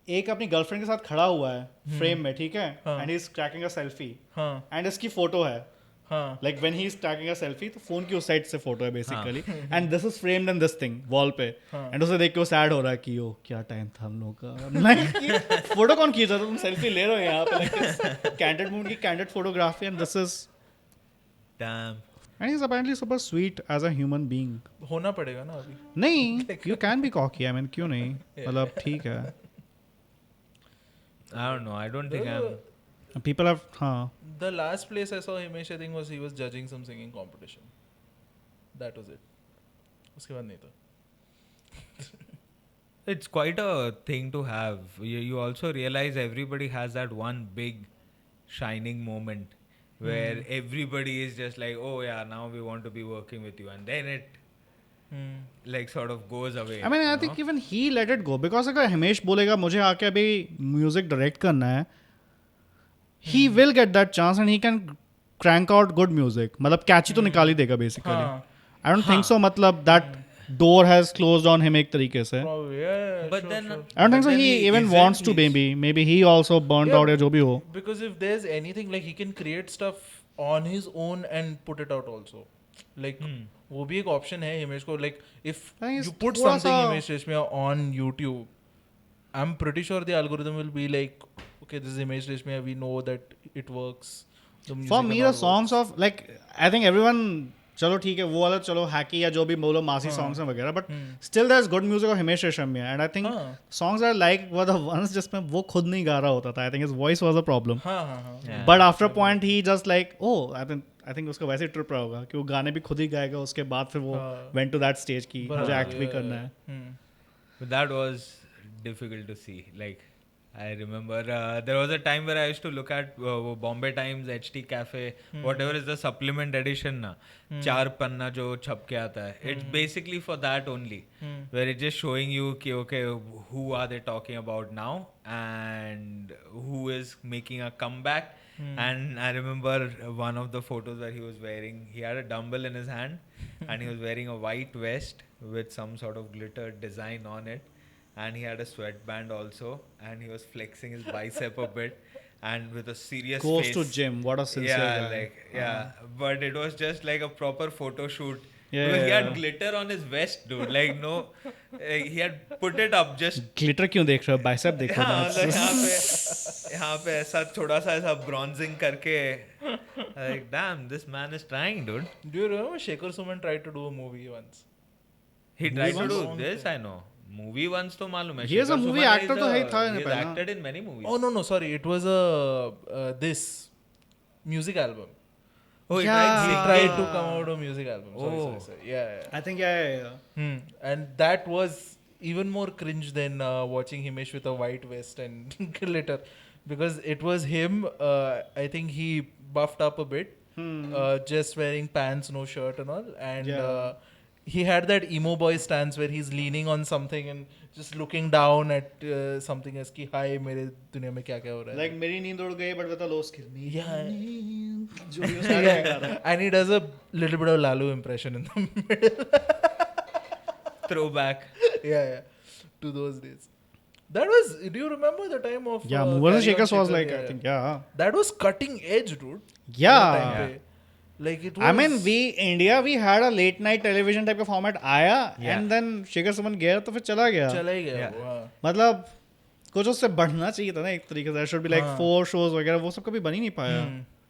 Speaker 2: एक अपनी गर्लफ्रेंड के साथ खड़ा हुआ है फ्रेम में, ठीक है, and he is tacking a selfie and इसकी फोटो है, like when he is tacking a selfie तो फोन की उस साइड से फोटो है basically, and this is framed in this thing wall पे, एंड उसे देख के वो सैड हो रहा है कि ओ क्या टाइम था हम लोग का, फोटो कौन खींच रहा था, तुम सेल्फी ले रहे हो यहाँ पे, लाइक कैंडिड मूड की candid photography, and this is
Speaker 1: Damn.
Speaker 2: and he's apparently super sweet as a human being.
Speaker 3: होना पड़ेगा ना अभी.
Speaker 2: नहीं, you can be cocky, I mean क्यों नहीं, मतलब ठीक है.
Speaker 1: I don't know. I don't think I'm.
Speaker 2: People have,
Speaker 3: The last place I saw Himesh, I think, was he was judging some singing competition. That was it. उसके बाद नहीं था.
Speaker 1: It's quite a thing to have. You also realize everybody has that one big shining moment where everybody is just like, oh yeah, now we want to be working with you, and then it like sort of goes away.
Speaker 2: I mean, I think even he let it go because अगर हिमेश बोलेगा मुझे आके अभी music direct करना है, he will get that chance and he can crank out good music. मतलब कैची तो निकाल ही देगा basically. I don't think so. मतलब that door has closed on him एक तरीके से.
Speaker 1: But then
Speaker 2: I don't think so. He even wants to. Maybe he also burned out या जो भी हो.
Speaker 3: Because if there's anything like he can create stuff on his own and put it out also. Like वो भी एक option है हिमेश को, like if you put something Himesh Reshammiya on YouTube, I'm pretty sure the algorithm will be like, okay, this is Himesh Reshammiya, we know that it works.
Speaker 2: For me the songs of like I think everyone चलो ठीक है वो वाला चलो हैकी या जो भी बोलो मासी सॉन्ग्स हैं वगैरह, but still there is good music of Himesh Reshammiya, and I think songs are like where the ones जिसमें वो खुद नहीं गा रहा होता था. I think his voice was a problem, but after a point he just like oh I think उसका वैसे ट्रिप रहा होगा कि वो गाने भी खुद ही गाएगा, उसके बाद फिर वो वेंट टू दैट स्टेज की मुझे एक्ट भी करना है.
Speaker 1: That was difficult to see. Like I remember there was a time where I used to look at Bombay Times, HT Cafe, whatever is the supplement edition na, 4 panna jo chap ke aata hai. It's basically for that only, where it's just showing you ki okay, who are they talking about now and who is making a comeback. And I remember one of the photos where he had a dumbbell in his hand and he was wearing a white vest with some sort of glitter design on it. And he had a sweatband also, and he was flexing his bicep a bit, and with a serious
Speaker 2: goes
Speaker 1: face.
Speaker 2: to gym. What a sincere guy.
Speaker 1: Like but it was just like a proper photo shoot.
Speaker 2: Yeah,
Speaker 1: He had glitter on his vest, dude. Like no, he had put it up just.
Speaker 2: Glitter क्यों देख रहे हो? Bicep देख रहे हो?
Speaker 1: यहाँ पे ऐसा थोड़ा सा ऐसा bronzing करके
Speaker 4: Like, damn, this man is trying, dude.
Speaker 3: Do you remember Shekhar Suman tried to do a movie once?
Speaker 4: He
Speaker 2: Movie
Speaker 4: tried to
Speaker 2: once?
Speaker 4: do this, I know. Movie once to malum hai.
Speaker 2: He is a
Speaker 4: Shekhar
Speaker 2: movie
Speaker 4: Suman
Speaker 2: actor
Speaker 4: is
Speaker 2: तो है ही
Speaker 4: a-
Speaker 2: था
Speaker 4: he has
Speaker 2: पहले,
Speaker 4: acted in many movies.
Speaker 3: Oh no, sorry, it was a this music album.
Speaker 4: Oh, he
Speaker 2: Yeah.
Speaker 3: He
Speaker 4: tried
Speaker 3: tried
Speaker 4: singing.
Speaker 3: to come out a music album. Sorry,
Speaker 4: Oh.
Speaker 3: sorry. Yeah.
Speaker 2: I think yeah.
Speaker 3: And that was even more cringe than watching Himesh with a white vest and glitter, because it was him. I think he buffed up a bit, just wearing pants, no shirt, and all, and
Speaker 2: Yeah.
Speaker 3: he had that emo boy stance where he's leaning on something and just looking down at something as ki hi मेरे दुनिया में क्या क्या हो रहा है.
Speaker 2: Like मेरी नींद उड़ गई but with a low skill.
Speaker 3: Yeah.
Speaker 2: जो भी उसका गा रहा है.
Speaker 3: And he does a little bit of Lalu impression in the middle.
Speaker 4: Throwback.
Speaker 3: yeah, to those days. That was. Do you remember the time of?
Speaker 2: Yeah, Movers and
Speaker 3: Carry On
Speaker 2: Shakers was
Speaker 3: Shaker?
Speaker 2: like I think yeah.
Speaker 3: That was cutting edge, dude.
Speaker 2: Yeah.
Speaker 3: That time पे. Like it was.
Speaker 2: I mean, we had a late night television type का format आया
Speaker 4: Yeah.
Speaker 2: and then Shekhar Suman गया तो फिर चला गया.
Speaker 3: चला ही गया
Speaker 4: Yeah.
Speaker 3: वो, हाँ.
Speaker 2: मतलब कुछ उससे बढ़ना चाहिए था ना एक तरीके से. There should be like 4 shows वगैरह, वो सब कभी बन ही नहीं पाया.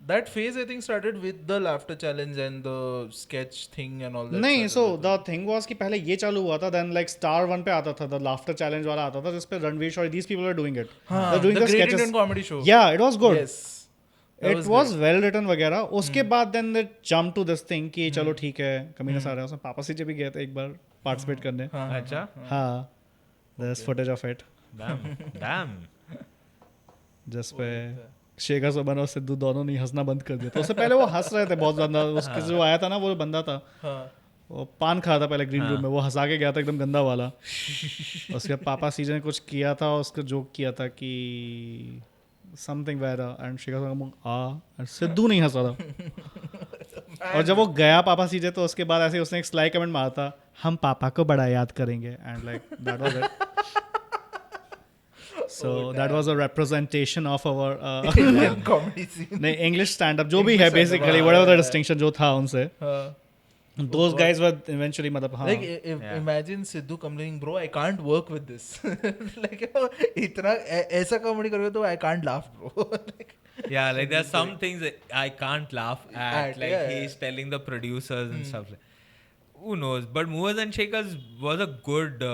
Speaker 3: That phase I think started with the laughter challenge and the sketch thing and all that.
Speaker 2: नहीं,
Speaker 3: started
Speaker 2: so
Speaker 3: with
Speaker 2: the thing was कि पहले ये चालू हुआ था, then like Star 1 पे आता था, the laughter challenge वाला आता था, जिस पे Ranveer Shauri, these people were doing it.
Speaker 3: हाँ,
Speaker 2: They're doing
Speaker 3: the
Speaker 2: the
Speaker 3: Great
Speaker 2: sketches.
Speaker 3: Indian Comedy Show.
Speaker 2: Yeah, it was good.
Speaker 3: Yes. That
Speaker 2: It was
Speaker 3: great.
Speaker 2: well written वगैरह. उसके बाद then they jumped to this thing कि चलो ठीक है, कमीना सारा, उसमें पापा सीजे भी गए थे एक बार participate करने.
Speaker 4: अच्छा.
Speaker 2: हाँ, there's footage of it.
Speaker 4: Damn.
Speaker 2: जिस पे शेखर सुमन और सिद्धू दोनों ने हंसना बंद कर दिया. तो उससे पहले वो हंस रहे थे बहुत ज्यादा. उसके जो आया था ना वो बंदा था,
Speaker 3: हाँ.
Speaker 2: वो पान खा था पहले ग्रीन रूम में, वो हंसा के गया था एकदम गंदा वाला. उसके बाद पापा सीजन ने कुछ किया था, उसका जोक किया था कि something vera and Shekhar Suman and Sidhu नहीं हंसा था. और जब वो गया पापा सीजे तो उसके बाद ऐसे उसने एक स्लाई कमेंट मारा था, हम पापा को बड़ा याद करेंगे, and like that was it. So that was a representation of our
Speaker 3: Indian comedy scene.
Speaker 2: नहीं English stand-up जो भी है
Speaker 3: English stand-up,
Speaker 2: basically
Speaker 3: हाँ,
Speaker 2: whatever the
Speaker 3: yeah.
Speaker 2: distinction जो था उनसे.
Speaker 3: हाँ.
Speaker 2: Those guys were eventually मतलब हाँ.
Speaker 3: Like imagine Sidhu complaining, bro, I can't work with this. Like इतना ऐसा comedy करोगे तो I can't laugh, bro. Like,
Speaker 4: Yeah, like there's some things that I can't laugh at. Like
Speaker 3: yeah,
Speaker 4: he's telling the producers and stuff. Who knows? But Movers and Shakers was a good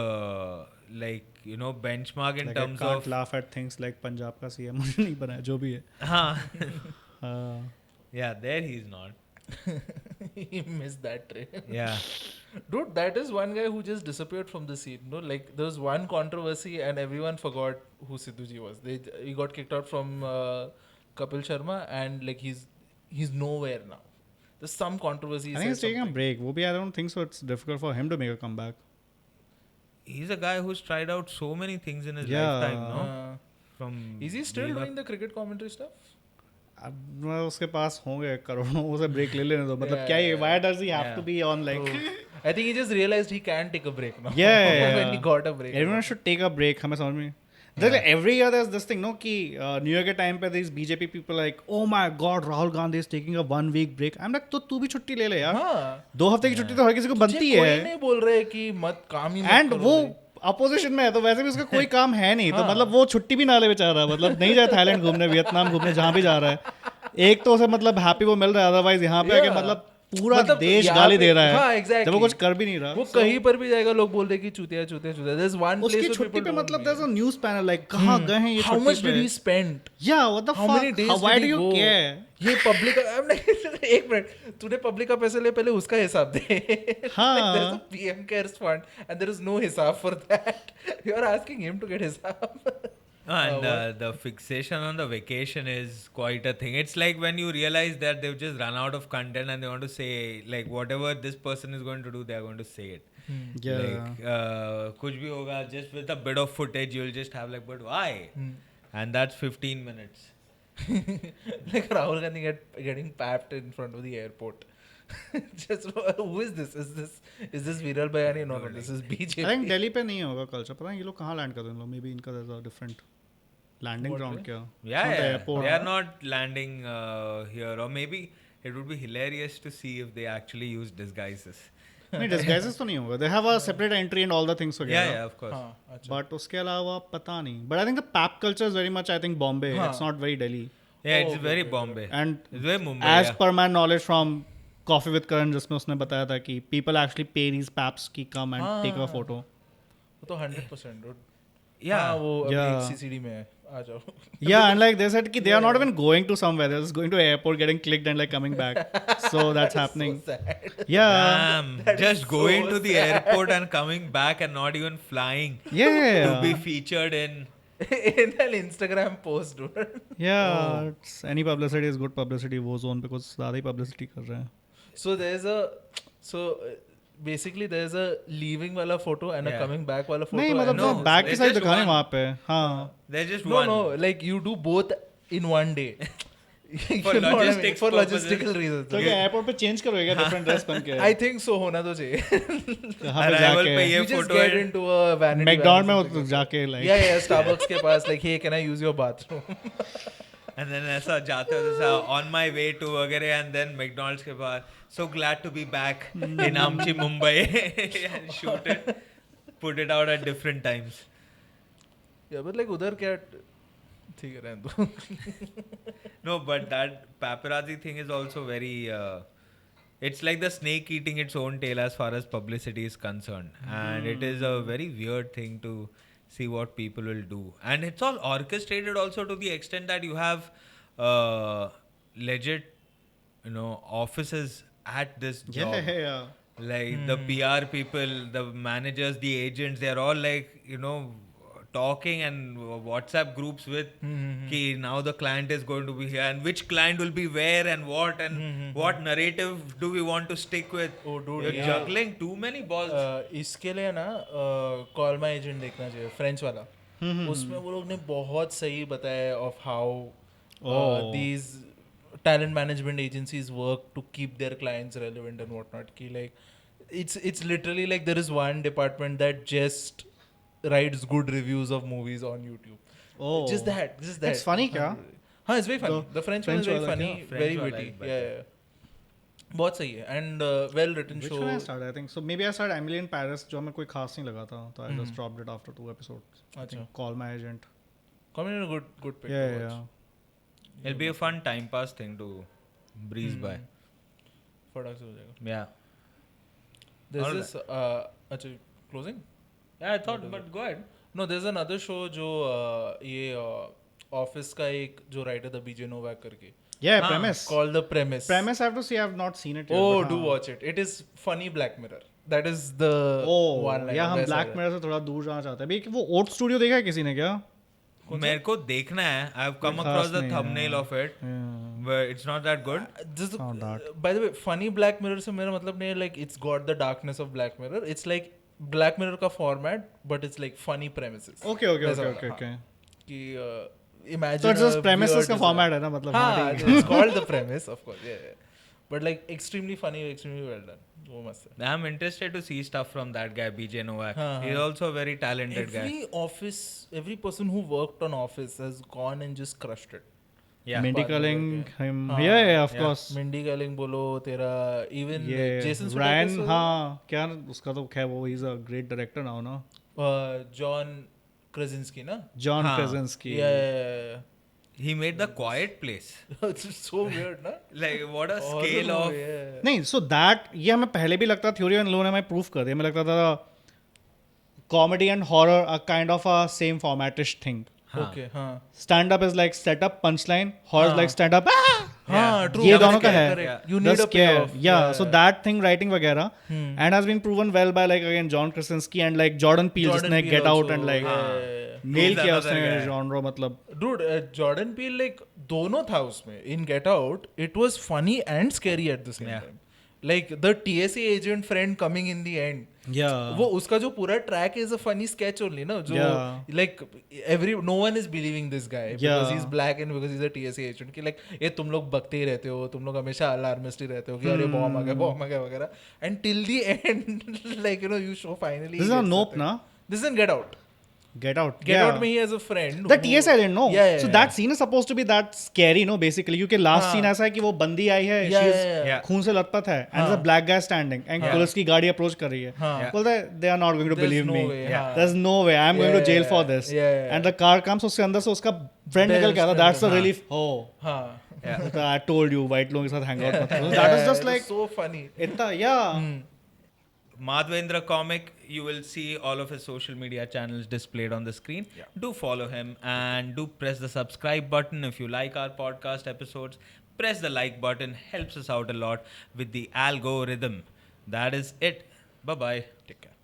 Speaker 4: like you know benchmark in
Speaker 2: Like,
Speaker 4: terms
Speaker 2: I can't
Speaker 4: of.
Speaker 2: laugh at things like Punjab का CM मुझे नहीं बनाया जो भी है.
Speaker 4: Huh.
Speaker 2: हाँ.
Speaker 4: Yeah, there he's not.
Speaker 3: he missed that train.
Speaker 4: Yeah.
Speaker 3: Dude, that is one guy who just disappeared from the scene. No, like there was one controversy and everyone forgot who Sidhuji was. He got kicked out from Kapil Sharma and like he's nowhere now. There's some controversy.
Speaker 2: I think he's taking a break. वो भी I don't think so. It's difficult for him to make a comeback.
Speaker 4: He's a guy who's tried out so many things in his
Speaker 2: Yeah.
Speaker 4: lifetime, no? From
Speaker 3: Is he still
Speaker 4: being a-
Speaker 3: doing the cricket commentary stuff?
Speaker 2: अब उसके पास होंगे करोड़ों, उसे break ले लेने दो. मतलब क्या ये, why does he have to be on like
Speaker 3: I think he just realized he can take a break now.
Speaker 2: Yeah.
Speaker 3: When he got a break.
Speaker 2: everyone should take a break. हमें समझ में There's like every year there's this thing, no, कि New Year के time पे these BJP people like, oh my God, Rahul Gandhi is taking a 1 week break. I'm like, तो तू भी छुट्टी ले ले यार.
Speaker 3: हाँ.
Speaker 2: 2 हफ्ते की छुट्टी तो हर किसी को बनती
Speaker 3: कोई
Speaker 2: है.
Speaker 3: नहीं बोल रहे कि मत काम ही मत
Speaker 2: एंड
Speaker 3: करो
Speaker 2: वो
Speaker 3: भाई.
Speaker 2: अपोजिशन में है तो वैसे भी उसका कोई काम है नहीं. तो मतलब वो छुट्टी भी ना ले बेचारा. मतलब नहीं जाए थाईलैंड घूमने, वियतनाम घूमने, जहाँ भी जा रहा है. एक तो उसे मतलब हैप्पी वो मिल रहा है, अदरवाइज यहाँ पे आके मतलब पूरा
Speaker 3: मतलब
Speaker 2: देश
Speaker 3: यहाँ
Speaker 2: गाली
Speaker 3: पे-
Speaker 2: दे रहा है.
Speaker 3: हाँ, exactly.
Speaker 2: जब वो कुछ कर भी नहीं रहा.
Speaker 3: वो कहीं पर भी जाएगा लोग बोल रहे कि चूतिया चूतिया चूतिया. There's one place
Speaker 2: उसकी
Speaker 3: where
Speaker 2: छुट्टी
Speaker 3: people
Speaker 2: पे
Speaker 3: don't
Speaker 2: मतलब
Speaker 3: meet.
Speaker 2: there's a news panel like कहाँ गए हैं ये
Speaker 3: How much
Speaker 2: छुट्टी
Speaker 3: did
Speaker 2: पे.
Speaker 3: he spend?
Speaker 2: Yeah, what the
Speaker 3: How
Speaker 2: fuck?
Speaker 3: many days
Speaker 2: Why
Speaker 3: did
Speaker 2: do
Speaker 3: he
Speaker 2: you
Speaker 3: go?
Speaker 2: care?
Speaker 3: ये पब्लिक एक मिनट, तूने पब्लिक का पैसा ले, पहले उसका हिसाब दे.
Speaker 2: हाँ.
Speaker 3: There's a PM cares fund and there is no हिसाब for that. You are asking him to get हिसाब.
Speaker 4: And the fixation on the vacation is quite a thing. It's like when you realize that they've just run out of content and they want to say like whatever this person is going to do, they are going to say it.
Speaker 2: Yeah.
Speaker 4: Like kuch bhi hoga, just with a bit of footage, you'll just have like, but why? And that's 15 minutes.
Speaker 3: Like Rahul Gandhi getting papped in front of the airport. Just who is this? Is this Viral Bayani? No, this is BJP.
Speaker 2: I think Delhi पे नहीं होगा culture. पता नहीं ये लोग कहाँ land करते हैं लोग. Maybe इनका there's a different landing ground क्या.
Speaker 4: Yeah,
Speaker 2: Not the
Speaker 4: yeah.
Speaker 2: airport.
Speaker 4: They are not landing here, or maybe it would be hilarious to see if they actually use disguises.
Speaker 2: नहीं disguises तो नहीं होगा. They have a separate entry and all the things together.
Speaker 4: Yeah, of course.
Speaker 3: हाँ, अच्छा.
Speaker 2: But उसके अलावा पता नहीं. But I think the pap culture is very much I think Bombay.
Speaker 3: हाँ.
Speaker 2: It's not very Delhi.
Speaker 4: Yeah, it's very Bombay.
Speaker 2: And
Speaker 4: It's very Mumbai.
Speaker 2: as
Speaker 4: yeah.
Speaker 2: per my knowledge from Coffee with Karan, जिसमें उसने बताया था कि people actually pay these paps की come and take a photo.
Speaker 3: वो तो 100% dude.
Speaker 4: Yeah.
Speaker 3: हाँ, वो अभी
Speaker 2: Yeah.
Speaker 3: एक CCD में है, आ जाओ.
Speaker 2: Yeah, and like they said कि they are not even going to somewhere. They're just going to airport, getting clicked and like coming back. So that's happening.
Speaker 3: So sad.
Speaker 2: Yeah.
Speaker 4: Damn, just
Speaker 3: so
Speaker 4: going to the
Speaker 3: sad.
Speaker 4: airport and coming back and not even flying
Speaker 2: Yeah.
Speaker 4: to be featured in.
Speaker 3: In an Instagram post, dude.
Speaker 2: Yeah. It's, any publicity is good publicity वो zone पे कुछ ज़्यादा ही publicity कर रहे हैं.
Speaker 3: So basically there's a leaving वाला photo and a
Speaker 4: Yeah.
Speaker 3: coming back वाला photo.
Speaker 2: नहीं मतलब
Speaker 3: and
Speaker 4: no,
Speaker 2: तो back की
Speaker 4: there's
Speaker 2: side
Speaker 4: just
Speaker 2: दिखाने
Speaker 4: one.
Speaker 2: वहाँ पे. हाँ.
Speaker 4: There's just
Speaker 3: no,
Speaker 4: one.
Speaker 3: no, like you do both in one day.
Speaker 4: For
Speaker 3: You know what I mean?
Speaker 4: logistics
Speaker 3: For
Speaker 4: purposes.
Speaker 3: logistical reasons.
Speaker 2: तो क्या airport पे change करोगे क्या different dress पहन के?
Speaker 3: I think so होना तो चाहिए.
Speaker 2: कहाँ पे
Speaker 4: Arrival पे
Speaker 2: जाके?
Speaker 4: ये
Speaker 3: You just
Speaker 4: photo
Speaker 3: get
Speaker 4: है.
Speaker 3: into a vanity
Speaker 2: McDonald में
Speaker 3: van or
Speaker 2: वो
Speaker 3: something.
Speaker 2: जाके like.
Speaker 3: Yeah, Starbucks के पास like, hey, can I use your bathroom?
Speaker 4: And then ऐसा जाते हो जैसा on my way to वगैरह and then McDonald's के बाद so glad to be back in Amchi, Mumbai and shoot it, put it out at different times.
Speaker 3: Yeah, but like उधर क्या ठीक है रहने दो.
Speaker 4: No, but that paparazzi thing is also very. It's like the snake eating its own tail as far as publicity is concerned, and it is a very weird thing to see what people will do, and it's all orchestrated also to the extent that you have legit, offices at this job.
Speaker 2: Yeah.
Speaker 4: Like the PR people, the managers, the agents, they're all like, talking and WhatsApp groups with ki now the client is going to be here and which client will be where and what and what narrative do we want to stick with.
Speaker 3: Oh, dude,
Speaker 4: You're
Speaker 3: yeah.
Speaker 4: juggling too many balls.
Speaker 3: इसके लिए ना call my agent देखना चाहिए French वाला. उसमें वो लोग ने बहुत सही बताया of how these talent management agencies work to keep their clients relevant and whatnot. Ki like it's literally like there is one department that just writes good reviews of movies on YouTube.
Speaker 2: Oh.
Speaker 3: Just that.
Speaker 2: It's funny क्या?
Speaker 3: हाँ, it's very funny. The French one is very
Speaker 2: वाला
Speaker 3: funny,
Speaker 4: क्या? French
Speaker 3: very
Speaker 4: वाला
Speaker 3: witty.
Speaker 4: is better.
Speaker 3: Yeah. बहुत सही है and well written
Speaker 2: Which
Speaker 3: show.
Speaker 2: one I started? I think so. Maybe I started Emily in Paris, जो हमें कोई खास नहीं लगा था, तो I just dropped it after 2 episodes. I
Speaker 3: अच्छा.
Speaker 2: think Call My Agent.
Speaker 3: Comedy is a good pick.
Speaker 2: Yeah,
Speaker 3: to
Speaker 2: yeah.
Speaker 3: watch.
Speaker 4: It'll be a fun time pass thing to breeze by.
Speaker 3: फटाक से हो जाएगा.
Speaker 4: Yeah.
Speaker 3: There's
Speaker 4: All
Speaker 3: this अच्छा closing?
Speaker 4: Yeah, I thought, but go ahead.
Speaker 3: No, there's another show जो ये office का एक जो writer था BJ Novak करके.
Speaker 2: Yeah,
Speaker 4: हाँ,
Speaker 2: Premise.
Speaker 3: Called The Premise.
Speaker 2: Premise I have to say I have not seen it yet.
Speaker 3: Oh,
Speaker 2: but
Speaker 3: do
Speaker 2: हाँ.
Speaker 3: watch it. It is funny Black Mirror. That is the
Speaker 2: Oh,
Speaker 3: one line.
Speaker 2: yeah, हम
Speaker 3: वैसा
Speaker 2: Black
Speaker 3: है.
Speaker 2: Mirror से थोड़ा दूर जाना चाहते हैं. अभी वो Oat Studio देखा है किसी ने क्या?
Speaker 4: मेरे को देखना है. I've come
Speaker 2: कोई
Speaker 4: across
Speaker 2: खास
Speaker 4: the
Speaker 2: नहीं है.
Speaker 4: thumbnail of it, but it's not that good.
Speaker 3: Just
Speaker 2: Not that.
Speaker 3: by the way, funny Black Mirror से मेरा मतलब नहीं है like it's got the darkness of Black Mirror. It's like Black Mirror का format, but it's like funny premises.
Speaker 2: Okay.
Speaker 3: वैसा वाला,
Speaker 2: Okay.
Speaker 3: कि imagine
Speaker 2: So it's just
Speaker 3: a
Speaker 2: premises
Speaker 3: weird
Speaker 2: का
Speaker 3: design.
Speaker 2: format है ना मतलब.
Speaker 3: हाँ,
Speaker 2: हाँ, ठीक है.
Speaker 3: it's called The Premise, of course. Yeah. But like extremely funny, extremely well done. वो मस्त है.
Speaker 4: I'm interested to see stuff from that guy, BJ Novak.
Speaker 3: हाँ,
Speaker 4: He's
Speaker 3: हाँ.
Speaker 4: also a very talented guy.
Speaker 3: Every person who worked on Office has gone and just crushed it.
Speaker 4: Yeah.
Speaker 2: Mindy Kaling, him.
Speaker 3: हाँ.
Speaker 2: Yeah, of
Speaker 4: Yeah.
Speaker 2: course.
Speaker 3: Mindy Kaling बोलो तेरा even
Speaker 2: Yeah.
Speaker 3: Jason
Speaker 2: Ryan,
Speaker 3: Sudeikis
Speaker 2: हाँ, क्या उसका तो खैर वो he's a great director now, ना?
Speaker 3: John Krasinski ना?
Speaker 2: John
Speaker 4: हाँ.
Speaker 2: Krasinski.
Speaker 3: Yeah.
Speaker 4: He made The Quiet Place.
Speaker 3: It's just so weird ना?
Speaker 4: Like, what a
Speaker 3: Horror
Speaker 4: scale of...
Speaker 3: movie, yeah.
Speaker 2: नहीं, so that ये हमें पहले भी लगता थ्योरी इन लोगों ने हमें प्रूफ कर दिया. हमें लगता था comedy and horror are kind of a same formatish thing.
Speaker 3: Okay, हाँ.
Speaker 2: Stand up is like setup, punchline. Horror is
Speaker 3: हाँ.
Speaker 2: like stand up.
Speaker 3: हाँ, true.
Speaker 2: ये
Speaker 3: Correct,
Speaker 2: दोनों का है.
Speaker 3: correct. You
Speaker 2: The
Speaker 3: need a
Speaker 2: scare.
Speaker 3: payoff.
Speaker 2: Yeah, so that thing writing वगैरह and has been proven well by like again John Krasinski and like Jordan Peele जिसने Get Out and like nail
Speaker 4: He's
Speaker 2: किया
Speaker 4: another
Speaker 2: उसने
Speaker 4: guy.
Speaker 2: genre मतलब.
Speaker 3: Dude, Jordan Peele like दोनों था उसमें. In Get Out, it was funny and scary at the same
Speaker 4: Yeah.
Speaker 3: time. Like the TSA agent friend coming in the end.
Speaker 2: Yeah.
Speaker 3: वो उसका जो पूरा track is a funny sketch only ना जो
Speaker 2: Yeah.
Speaker 3: like no one is believing this guy because
Speaker 2: Yeah.
Speaker 3: he's black and because he's a TSA agent कि like ये तुम लोग बकते ही रहते हो तुम लोग हमेशा alarmist ही रहते हो कि अरे बॉम्ब आ गया वगैरह and till the end like you show finally
Speaker 2: This is a Nope ना?
Speaker 3: this is in Get Out.
Speaker 2: Get Out.
Speaker 3: Get Out में he has a friend.
Speaker 2: That yes, I didn't know.
Speaker 3: Yeah,
Speaker 2: So that scene is supposed to be that scary, no? Basically, क्योंकि last scene ऐसा है कि वो बंदी आई है,
Speaker 3: Yeah.
Speaker 2: खून से लथपथ है, and there's a black guy standing, and police की गाड़ी approach कर रही है. Well, they are not going to
Speaker 3: There's
Speaker 2: believe
Speaker 3: no
Speaker 2: me.
Speaker 3: way,
Speaker 2: There's no way. I'm going to jail for this. And the car comes, उसके अंदर से उसका friend निकल के आता. That's the relief. Oh. I told you, white लोगों के साथ hang out मत करो. That is just like
Speaker 3: so funny.
Speaker 2: इतना yeah.
Speaker 4: Madhvendra comic, you will see all of his social media channels displayed on the screen. Do follow him and do press the subscribe button if you like our podcast episodes. Press the like button, helps us out a lot with the algorithm. That is it. Bye bye.
Speaker 3: Take care.